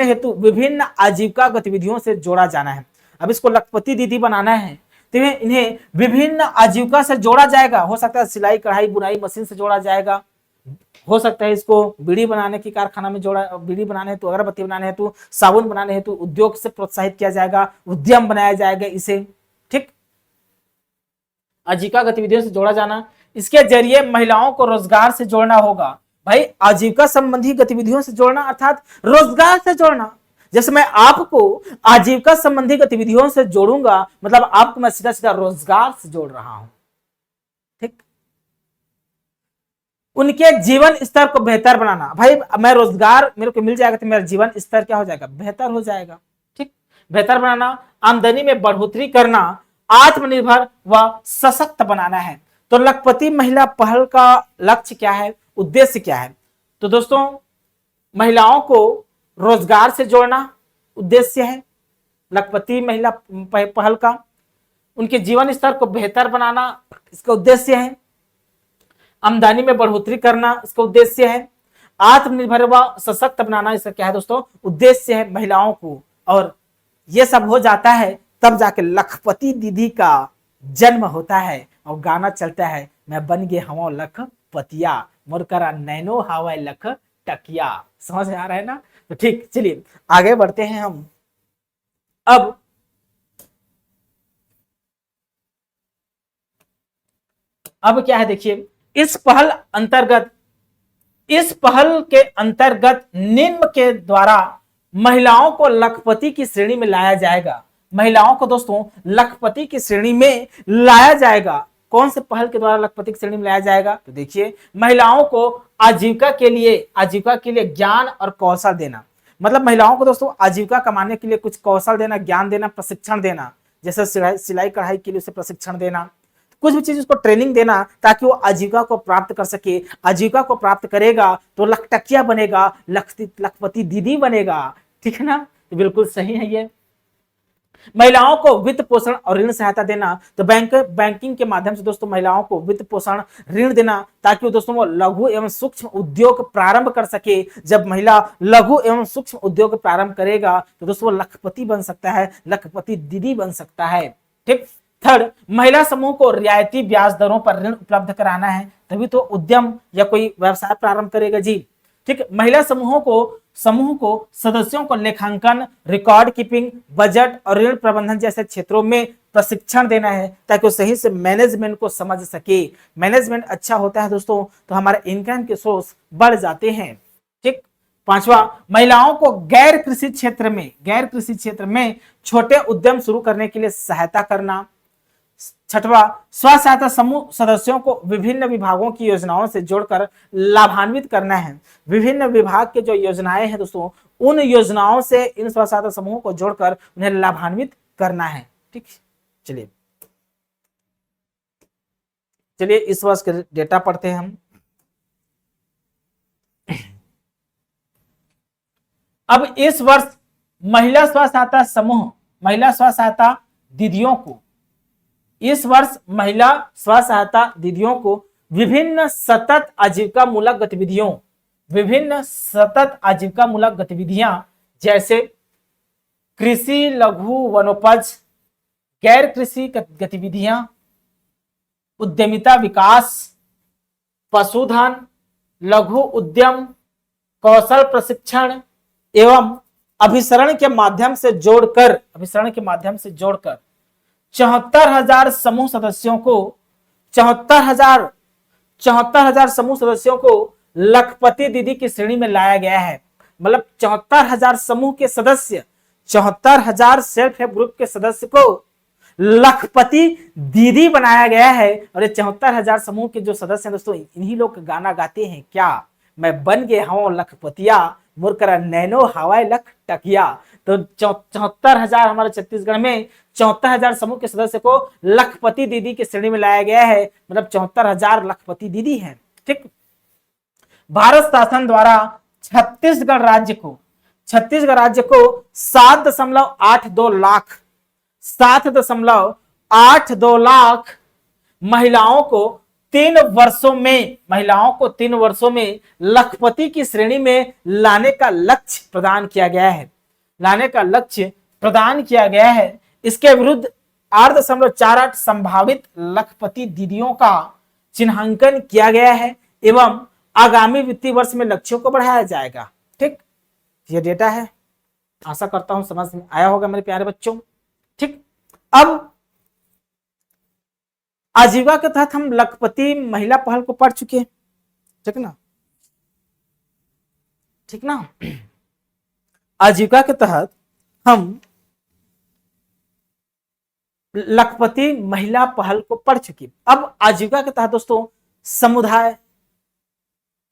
हेतु विभिन्न आजीविका गतिविधियों से जोड़ा जाना है। अब इसको लखपति दीदी बनाना है तो इन्हें विभिन्न आजीविका से जोड़ा जाएगा। हो सकता है सिलाई कढ़ाई बुनाई मशीन से जोड़ा जाएगा, हो सकता है इसको बीड़ी बनाने की कारखाना में जोड़ा, बीड़ी बनाने हेतु, अगरबत्ती बनाने हेतु, साबुन बनाने हेतु उद्योग से प्रोत्साहित किया जाएगा, उद्यम बनाया जाएगा इसे। ठीक, आजीविका गतिविधियों से जोड़ा जाना, इसके जरिए महिलाओं को रोजगार से जोड़ना होगा। भाई आजीविका संबंधी गतिविधियों से जोड़ना अर्थात रोजगार से जोड़ना। जैसे मैं आपको आजीविका संबंधी गतिविधियों से जोड़ूंगा, मतलब आपको मैं सीधा सीधा रोजगार से जोड़ रहा हूं। ठीक, उनके जीवन स्तर को बेहतर बनाना। भाई मैं रोजगार मेरे को मिल जाएगा तो मेरा जीवन स्तर क्या हो जाएगा, बेहतर हो जाएगा। ठीक, बेहतर बनाना, आमदनी में बढ़ोतरी करना, आत्मनिर्भर व सशक्त बनाना है। तो लखपति महिला पहल का लक्ष्य क्या है, उद्देश्य क्या है? तो दोस्तों महिलाओं को रोजगार से जोड़ना उद्देश्य है लखपति महिला पहल का। उनके जीवन स्तर को बेहतर बनाना इसका उद्देश्य है। आमदनी में बढ़ोतरी करना इसका उद्देश्य है। आत्मनिर्भर व सशक्त बनाना इसका क्या है दोस्तों, उद्देश्य है महिलाओं को। और यह सब हो जाता है तब जाके लखपति दीदी का जन्म होता है और गाना चलता है, मैं बन गए हवा लखपतिया, मोर करा नैनो हवा लख टकिया। समझ में आ रहा है ना? तो ठीक, चलिए आगे बढ़ते हैं हम। अब क्या है देखिए, इस पहल के अंतर्गत निम्न के द्वारा महिलाओं को लखपति की श्रेणी में लाया जाएगा। महिलाओं को दोस्तों लखपति की श्रेणी में लाया जाएगा। कौन से पहल के द्वारा लखपति की श्रेणी में लाया जाएगा? तो देखिए, महिलाओं को आजीविका के लिए ज्ञान और कौशल देना। मतलब महिलाओं को दोस्तों आजीविका कमाने के लिए कुछ कौशल देना, ज्ञान देना, प्रशिक्षण देना। जैसे सिलाई कढ़ाई के लिए उसे प्रशिक्षण देना, कुछ भी चीज उसको ट्रेनिंग देना ताकि वो आजीविका को प्राप्त कर सके। आजीविका को प्राप्त करेगा तो लखटकिया बनेगा, लखपति दीदी बनेगा। ठीक है ना? तो बिल्कुल सही है ये। महिलाओं को वित्त पोषण और ऋण सहायता देना। तो बैंकिंग के माध्यम से दोस्तों महिलाओं को वित्त पोषण ऋण देना ताकि वो दोस्तों वो लघु एवं सूक्ष्म उद्योग प्रारंभ कर सके। जब महिला लघु एवं सूक्ष्म उद्योग प्रारंभ करेगा तो दोस्तों वो लखपति बन सकता है, लखपति दीदी बन सकता है। ठीक, थर्ड, महिला समूह को रियायती ब्याज दरों पर ऋण उपलब्ध कराना है, तभी तो उद्यम या कोई व्यवसाय प्रारंभ करेगा जी। ठीक, महिला समूह को सदस्यों को लेखांकन, रिकॉर्ड कीपिंग, बजट और ऋण प्रबंधन जैसे क्षेत्रों में प्रशिक्षण देना है ताकि वो सही से मैनेजमेंट को समझ सके। मैनेजमेंट अच्छा होता है दोस्तों तो हमारे इनकम के सोर्स बढ़ जाते हैं। ठीक, पांचवा, महिलाओं को गैर कृषि क्षेत्र में छोटे उद्यम शुरू करने के लिए सहायता करना। छठवा, स्व सहायता समूह सदस्यों को विभिन्न विभागों की योजनाओं से जोड़कर लाभान्वित करना है। विभिन्न विभाग के जो योजनाएं हैं दोस्तों, उन योजनाओं से इन स्व सहायता समूहों को जोड़कर उन्हें लाभान्वित करना है। ठीक, चलिए इस वर्ष के डेटा पढ़ते हैं हम। अब इस वर्ष महिला स्व सहायता दीदियों को विभिन्न सतत आजीविका मूलक गतिविधियां जैसे कृषि, लघु वनोपज, गैर कृषि गतिविधियां, उद्यमिता विकास, पशुधन, लघु उद्यम, कौशल प्रशिक्षण एवं अभिसरण के माध्यम से जोड़कर 74,000 समूह सदस्यों को लखपति दीदी की श्रेणी में लाया गया है। मतलब 74,000 समूह के सदस्य, 74,000 सेल्फ हेल्प ग्रुप के सदस्य को लखपति दीदी बनाया गया है। और ये 74,000 समूह के जो सदस्य हैं दोस्तों, इन्हीं लोग गाना गाते हैं क्या, मैं बन गए हवा लखपतिया, मोर करा नैनो हवाई लख टकिया। तो 74,000 हमारे छत्तीसगढ़ में 74,000 समूह के सदस्य को लखपति दीदी की श्रेणी में लाया गया है। मतलब 74,000 लखपति दीदी हैं। ठीक, भारत शासन द्वारा छत्तीसगढ़ राज्य को 7.82 लाख 7.82 8-2 लाख महिलाओं को 3 वर्षों में लखपति की श्रेणी में लाने का लक्ष्य प्रदान किया गया है। इसके विरुद्ध 8.48 संभावित लखपति दीदियों का चिन्हांकन किया गया है एवं आगामी वित्तीय वर्ष में लक्ष्यों को बढ़ाया जाएगा। ठीक, ये डेटा है, आशा करता हूं समझ में आया होगा मेरे प्यारे बच्चों। ठीक, अब आजीविका के तहत हम लखपति महिला पहल को पढ़ चुके हैं। ठीक ना, आजीविका के तहत हम लखपति महिला पहल को पढ़ चुकी। अब आजीविका के तहत दोस्तों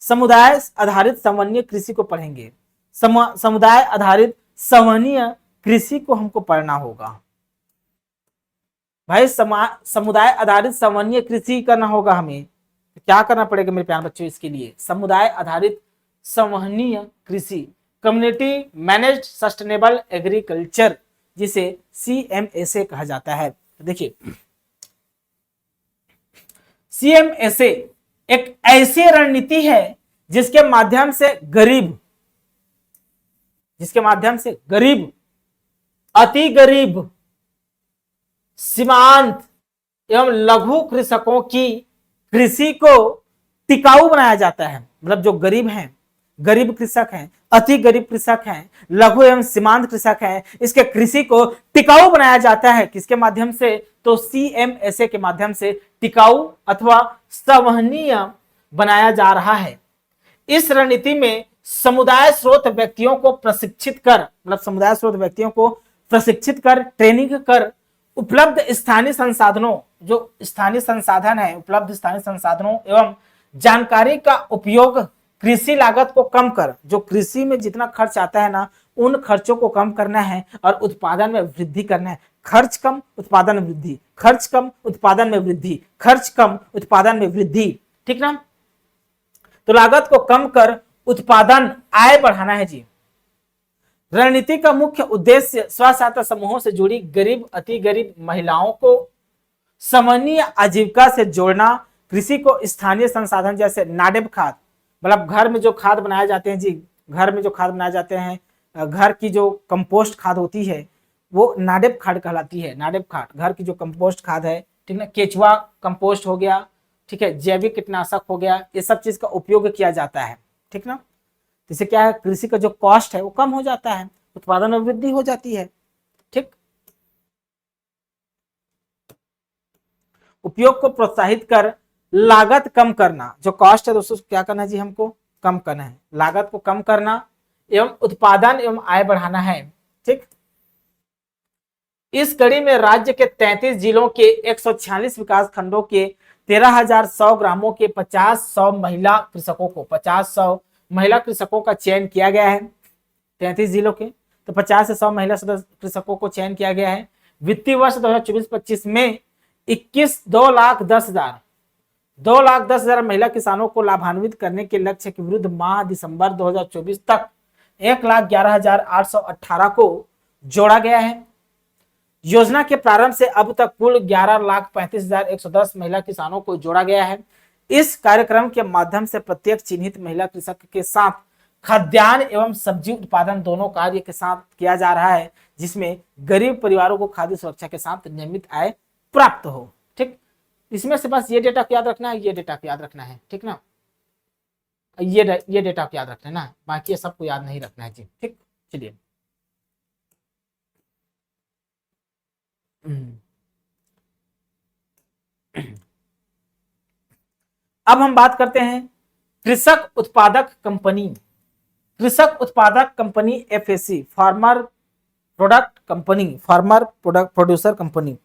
समुदाय आधारित संवहनीय कृषि को पढ़ेंगे। समुदाय आधारित संवहनीय कृषि को हमको पढ़ना होगा भाई। समुदाय आधारित संवहनीय कृषि करना होगा हमें। क्या करना पड़ेगा मेरे प्यारे बच्चों इसके लिए? समुदाय आधारित संवहनीय कृषि, कम्युनिटी मैनेज्ड सस्टेनेबल एग्रीकल्चर, जिसे CMSA कहा जाता है। देखिए, CMSA एक ऐसी रणनीति है जिसके माध्यम से गरीब, अति गरीब, सीमांत एवं लघु कृषकों की कृषि को टिकाऊ बनाया जाता है। मतलब जो गरीब हैं, गरीब कृषक हैं, अति गरीब कृषक हैं, लघु एवं सीमांत कृषक हैं, इसके कृषि को टिकाऊ बनाया जाता है। किसके माध्यम से? तो CMSA के माध्यम से टिकाऊ अथवा संवहनीय बनाया जा रहा है। इस रणनीति में समुदाय स्रोत व्यक्तियों को प्रशिक्षित कर, ट्रेनिंग कर, उपलब्ध स्थानीय संसाधनों, जो स्थानीय संसाधन है, उपलब्ध स्थानीय संसाधनों एवं जानकारी का उपयोग कृषि लागत को कम कर, जो कृषि में जितना खर्च आता है ना, उन खर्चों को कम करना है और उत्पादन में वृद्धि करना है। खर्च कम, उत्पादन वृद्धि, खर्च कम, उत्पादन में वृद्धि, खर्च कम, उत्पादन में वृद्धि। ठीक ना? तो लागत को कम कर उत्पादन, आय बढ़ाना है जी। रणनीति का मुख्य उद्देश्य स्व सहायता समूहों से जुड़ी गरीब, अति गरीब महिलाओं को सामान्य आजीविका से जोड़ना, कृषि को स्थानीय संसाधन जैसे नाडेप खाद, मतलब घर में जो खाद बनाए जाते हैं जी, घर में जो खाद बनाए जाते हैं, घर की जो कंपोस्ट खाद होती है वो नाडेप खाद कहलाती है। नाडेप खाद घर की जो कंपोस्ट खाद है, ठीक ना, केचुआ कंपोस्ट हो गया, ठीक है, जैविक कीटनाशक हो गया, ये सब चीज का उपयोग किया जाता है। ठीक ना, इससे क्या है, कृषि का जो कॉस्ट है वो कम हो जाता है, उत्पादन में वृद्धि हो जाती है। ठीक, उपयोग को प्रोत्साहित कर लागत कम करना, जो कॉस्ट है दोस्तों क्या करना है जी, हमको कम करना है, लागत को कम करना एवं उत्पादन एवं आय बढ़ाना है। ठीक, इस कड़ी में राज्य के 33 जिलों के 146 विकास खंडों के 13,100 ग्रामों के 50-100 महिला कृषकों का चयन किया गया है। 33 जिलों के तो 50 से 100 महिला कृषकों को चयन किया गया है। वित्तीय वर्ष 2024-25 में 2,10,000 महिला किसानों को लाभान्वित करने के लक्ष्य के विरुद्ध माह दिसंबर 2024 तक 1,11,818 को जोड़ा गया है। योजना के प्रारंभ से अब तक कुल 11,35,110 महिला किसानों को जोड़ा गया है। इस कार्यक्रम के माध्यम से प्रत्येक चिन्हित महिला कृषक के साथ खाद्यान्न एवं सब्जी उत्पादन दोनों कार्य के साथ किया जा रहा है, जिसमें गरीब परिवारों को खाद्य सुरक्षा के साथ नियमित आय प्राप्त हो। ठीक, इसमें से बस ये डेटा को याद रखना है, ये डेटा को याद रखना है। ठीक ना, ये डेटा को याद रखना है ना, बाकी ये सबको याद नहीं रखना है जी। ठीक, चलिए अब हम बात करते हैं कृषक उत्पादक company FAC, farmer producer company.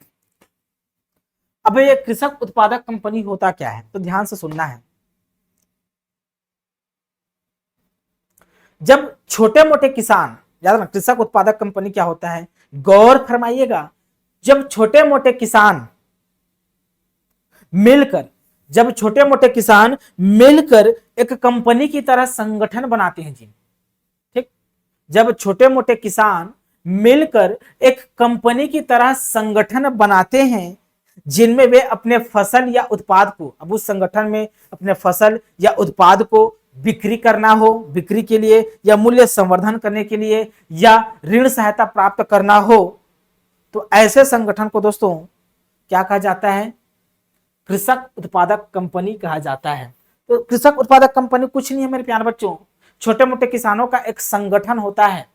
अब ये कृषक उत्पादक कंपनी होता क्या है, तो ध्यान से सुनना है। जब छोटे मोटे किसान, याद रखना कृषक उत्पादक कंपनी क्या होता है, गौर फरमाइएगा, जब छोटे मोटे किसान मिलकर एक कंपनी की तरह संगठन बनाते हैं जी। ठीक, जब छोटे मोटे किसान मिलकर एक कंपनी की तरह संगठन बनाते हैं जिनमें वे अपने फसल या उत्पाद को, अब उस संगठन में अपने फसल या उत्पाद को बिक्री करना हो, बिक्री के लिए या मूल्य संवर्धन करने के लिए या ऋण सहायता प्राप्त करना हो, तो ऐसे संगठन को दोस्तों क्या कहा जाता है? कृषक उत्पादक कंपनी कहा जाता है। तो कृषक उत्पादक कंपनी कुछ नहीं है मेरे प्यारे बच्चों, छोटे मोटे किसानों का एक संगठन होता है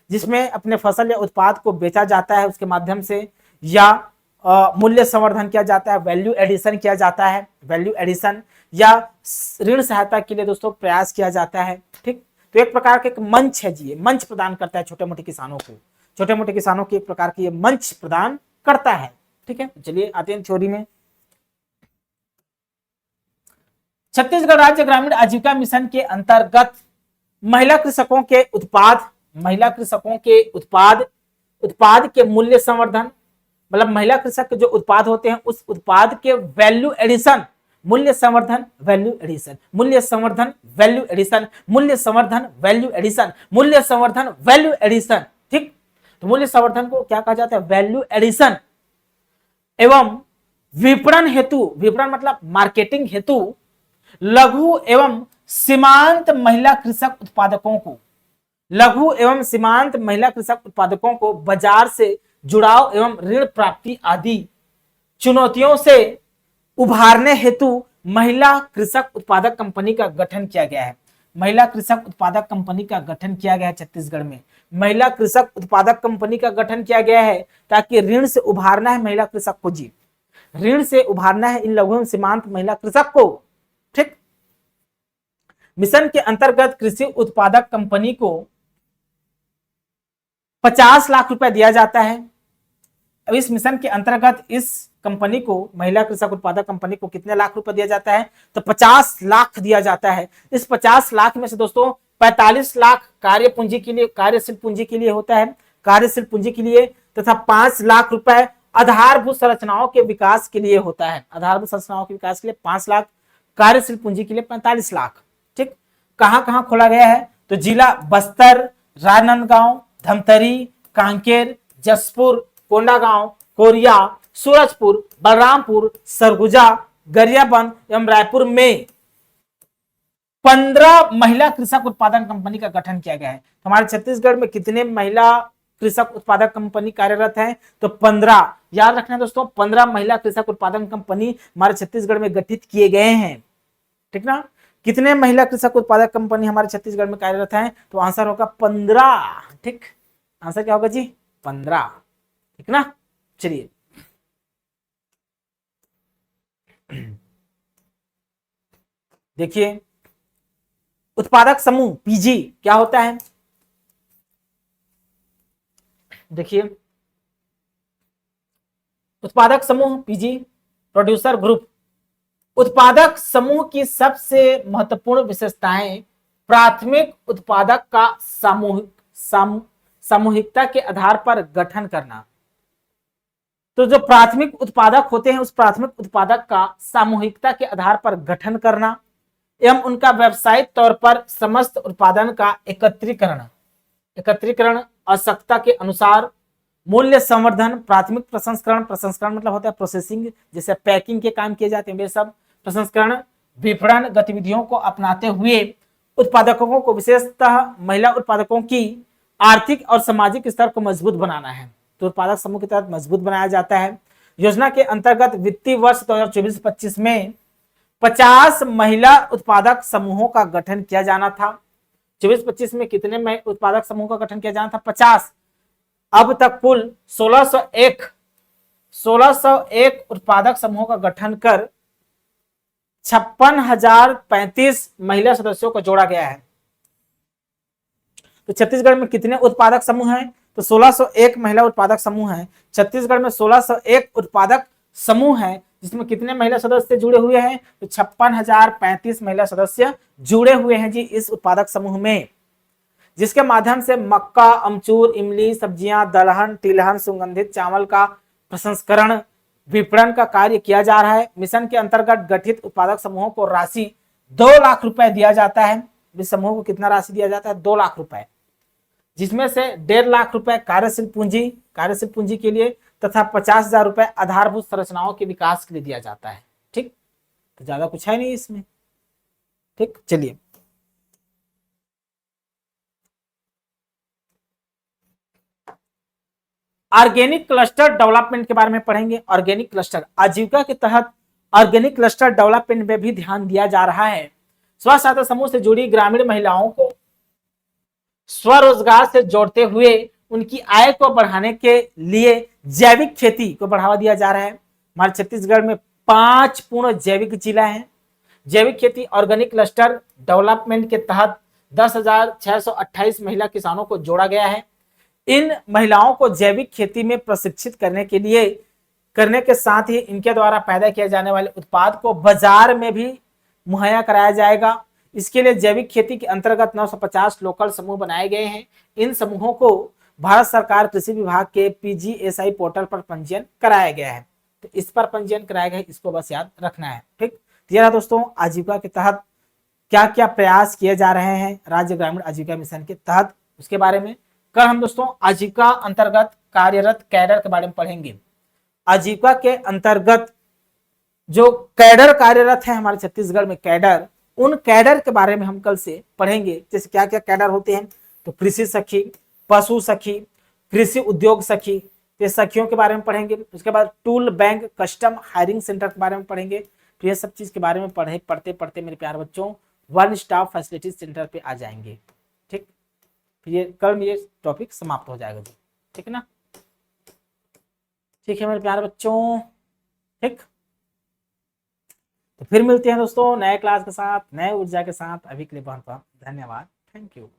जिसमें अपने फसल या उत्पाद को बेचा जाता है, उसके माध्यम से या मूल्य संवर्धन किया जाता है, वैल्यू एडिशन किया जाता है, वैल्यू एडिशन या ऋण सहायता के लिए दोस्तों प्रयास किया जाता है। ठीक, तो एक प्रकार का एक मंच है जी, ये मंच प्रदान करता है छोटे मोटे किसानों को, छोटे मोटे किसानों की एक प्रकार की ये मंच प्रदान करता है। ठीक है, चलिए आते हैं थ्योरी में। छत्तीसगढ़ राज्य ग्रामीण आजीविका मिशन के अंतर्गत महिला कृषकों के उत्पाद, महिला कृषकों के उत्पाद के मूल्य संवर्धन, मतलब महिला कृषक के जो उत्पाद होते हैं उस उत्पाद के वैल्यू एडिशन, मूल्य संवर्धन, वैल्यू एडिशन, मूल्य संवर्धन, वैल्यू एडिशन, मूल्य संवर्धन, वैल्यू एडिशन, मूल्य संवर्धन, वैल्यू एडिशन। ठीक, तो मूल्य संवर्धन को क्या कहा जाता है? Value addition. एवं विपणन हेतु, विपणन मतलब मार्केटिंग हेतु लघु एवं सीमांत महिला कृषक उत्पादकों को, लघु एवं सीमांत महिला कृषक उत्पादकों को बाजार से जुड़ाव एवं ऋण प्राप्ति आदि चुनौतियों से उभारने हेतु महिला कृषक उत्पादक कंपनी का गठन किया गया है। महिला कृषक उत्पादक कंपनी का गठन किया गया है छत्तीसगढ़ में, महिला कृषक उत्पादक कंपनी का गठन किया गया है ताकि ऋण से उभारना है महिला कृषक को जी, ऋण से उभारना है इन लघु एवं सीमांत महिला कृषक को। ठीक, मिशन के अंतर्गत कृषि उत्पादक कंपनी को 50 लाख रुपए दिया जाता है। अब इस मिशन के अंतर्गत इस कंपनी को, महिला कृषक उत्पादक कंपनी को कितने लाख रुपए दिया जाता है? तो 50 लाख दिया जाता है। इस 50 लाख में से दोस्तों 45 लाख कार्य पूंजी के लिए, कार्यशील पूंजी के लिए होता है, कार्यशील पूंजी के लिए, तथा 5 लाख रुपए आधारभूत संरचनाओं के विकास के लिए होता है। आधारभूत संरचनाओं के विकास के लिए 5 लाख, कार्यशील पूंजी के लिए 45 लाख। ठीक, कहां कहां खोला गया है? तो जिला बस्तर, राजनांदगांव, धमतरी, कांकेर, जसपुर, कोंडागांव, कोरिया, सूरजपुर, बलरामपुर, सरगुजा, गरियाबंद एवं रायपुर में 15 महिला कृषक उत्पादन कंपनी का गठन किया गया है। हमारे छत्तीसगढ़ में कितने महिला कृषक उत्पादक कंपनी कार्यरत है? तो 15। याद रखना दोस्तों, 15 महिला कृषक उत्पादन कंपनी हमारे छत्तीसगढ़ में गठित किए गए हैं। ठीक ना, कितने महिला कृषक उत्पादक कंपनी हमारे छत्तीसगढ़ में कार्यरत हैं? तो आंसर होगा 15। ठीक, आंसर क्या होगा जी? 15। ठीक ना, चलिए देखिए, उत्पादक समूह पीजी क्या होता है? देखिए, उत्पादक समूह पीजी, प्रोड्यूसर ग्रुप। उत्पादक समूह की सबसे महत्वपूर्ण विशेषताएं प्राथमिक उत्पादक का सामूहिकता के आधार पर गठन करना। तो जो प्राथमिक उत्पादक होते हैं उस प्राथमिक उत्पादक का सामूहिकता के आधार पर गठन करना एवं उनका व्यावसायिक तौर पर समस्त उत्पादन का एकत्रीकरण आवश्यकता के अनुसार, मूल्य संवर्धन, प्राथमिक प्रसंस्करण, प्रसंस्करण मतलब होता है प्रोसेसिंग, जैसे पैकिंग के काम किए जाते हैं वे सब, प्रसंस्करण, विपणन गतिविधियों को अपनाते हुए उत्पादकों को, विशेषतः महिला उत्पादकों की आर्थिक और सामाजिक स्तर को मजबूत बनाना है। तो उत्पादक समूह के तहत मजबूत बनाया जाता है। योजना के अंतर्गत वित्तीय वर्ष 2024-25 में 50 महिला उत्पादक समूहों का गठन किया जाना था। 24-25 में कितने उत्पादक समूह का गठन किया जाना था? 50। अब तक कुल 1601 उत्पादक समूहों का गठन कर 56,035 महिला सदस्यों को जोड़ा गया है। तो छत्तीसगढ़ में कितने उत्पादक समूह हैं? तो 1601 महिला उत्पादक समूह हैं। छत्तीसगढ़ में 1601 उत्पादक समूह हैं, जिसमें कितने महिला सदस्य जुड़े हुए हैं? तो 56,035 महिला सदस्य जुड़े हुए हैं जी इस उत्पादक समूह में, जिसके माध्यम से मक्का, अमचूर, इमली, सब्जियां, दलहन, तिलहन, सुगंधित चावल का प्रसंस्करण, विपणन का कार्य किया जा रहा है। मिशन के अंतर्गत गठित उत्पादक समूहों को राशि 2 लाख रुपए दिया जाता है। इस समूह को कितना राशि दिया जाता है? 2 लाख रुपए, जिसमें से 1.5 लाख रुपए कार्यशील पूंजी के लिए तथा 50,000 रुपए आधारभूत संरचनाओं के विकास के लिए दिया जाता है। ठीक, तो ज्यादा कुछ है नहीं इसमें। ठीक, चलिए ऑर्गेनिक क्लस्टर डेवलपमेंट के बारे में पढ़ेंगे। ऑर्गेनिक क्लस्टर आजीविका के तहत ऑर्गेनिक क्लस्टर डेवलपमेंट में भी ध्यान दिया जा रहा है। स्व सहायता समूह से जुड़ी ग्रामीण महिलाओं को स्वरोजगार से जोड़ते हुए उनकी आय को बढ़ाने के लिए जैविक खेती को बढ़ावा दिया जा रहा है। हमारे छत्तीसगढ़ में 5 पूर्ण जैविक जिला है। जैविक खेती ऑर्गेनिक क्लस्टर डेवलपमेंट के तहत 10,628 महिला किसानों को जोड़ा गया है। इन महिलाओं को जैविक खेती में प्रशिक्षित करने के साथ ही इनके द्वारा पैदा किए जाने वाले उत्पाद को बाजार में भी मुहैया कराया जाएगा। इसके लिए जैविक खेती के अंतर्गत 950 लोकल समूह बनाए गए हैं। इन समूहों को भारत सरकार कृषि विभाग के PGSI पोर्टल पर पंजीयन कराया गया है। तो इस पर पंजीयन कराया गया है, इसको बस याद रखना है। ठीक, तो दोस्तों आजीविका के तहत क्या क्या प्रयास किए जा रहे हैं राज्य ग्रामीण आजीविका मिशन के तहत, उसके बारे में कल हम दोस्तों आजीविका अंतर्गत कार्यरत कैडर के बारे में पढ़ेंगे। आजीविका के अंतर्गत जो कैडर कार्यरत है हमारे छत्तीसगढ़ में कैडर, उन कैडर के बारे में हम कल से पढ़ेंगे। जैसे क्या क्या कैडर होते हैं, तो कृषि सखी, पशु सखी, कृषि उद्योग सखी, ये सखियों के बारे में पढ़ेंगे। उसके बाद tool bank custom hiring centre के बारे में पढ़ेंगे। तो ये सब चीज के बारे में पढ़ते पढ़ते मेरे प्यारे बच्चों वन स्टॉप फैसिलिटी सेंटर पे आ जाएंगे। ठीक, फिर ये कल ये टॉपिक समाप्त हो जाएगा जी। ठीक है ना, ठीक है मेरे प्यारे बच्चों। ठीक, तो फिर मिलते हैं दोस्तों नए क्लास के साथ, नए ऊर्जा के साथ। अभी के लिए बहुत बहुत धन्यवाद। Thank you.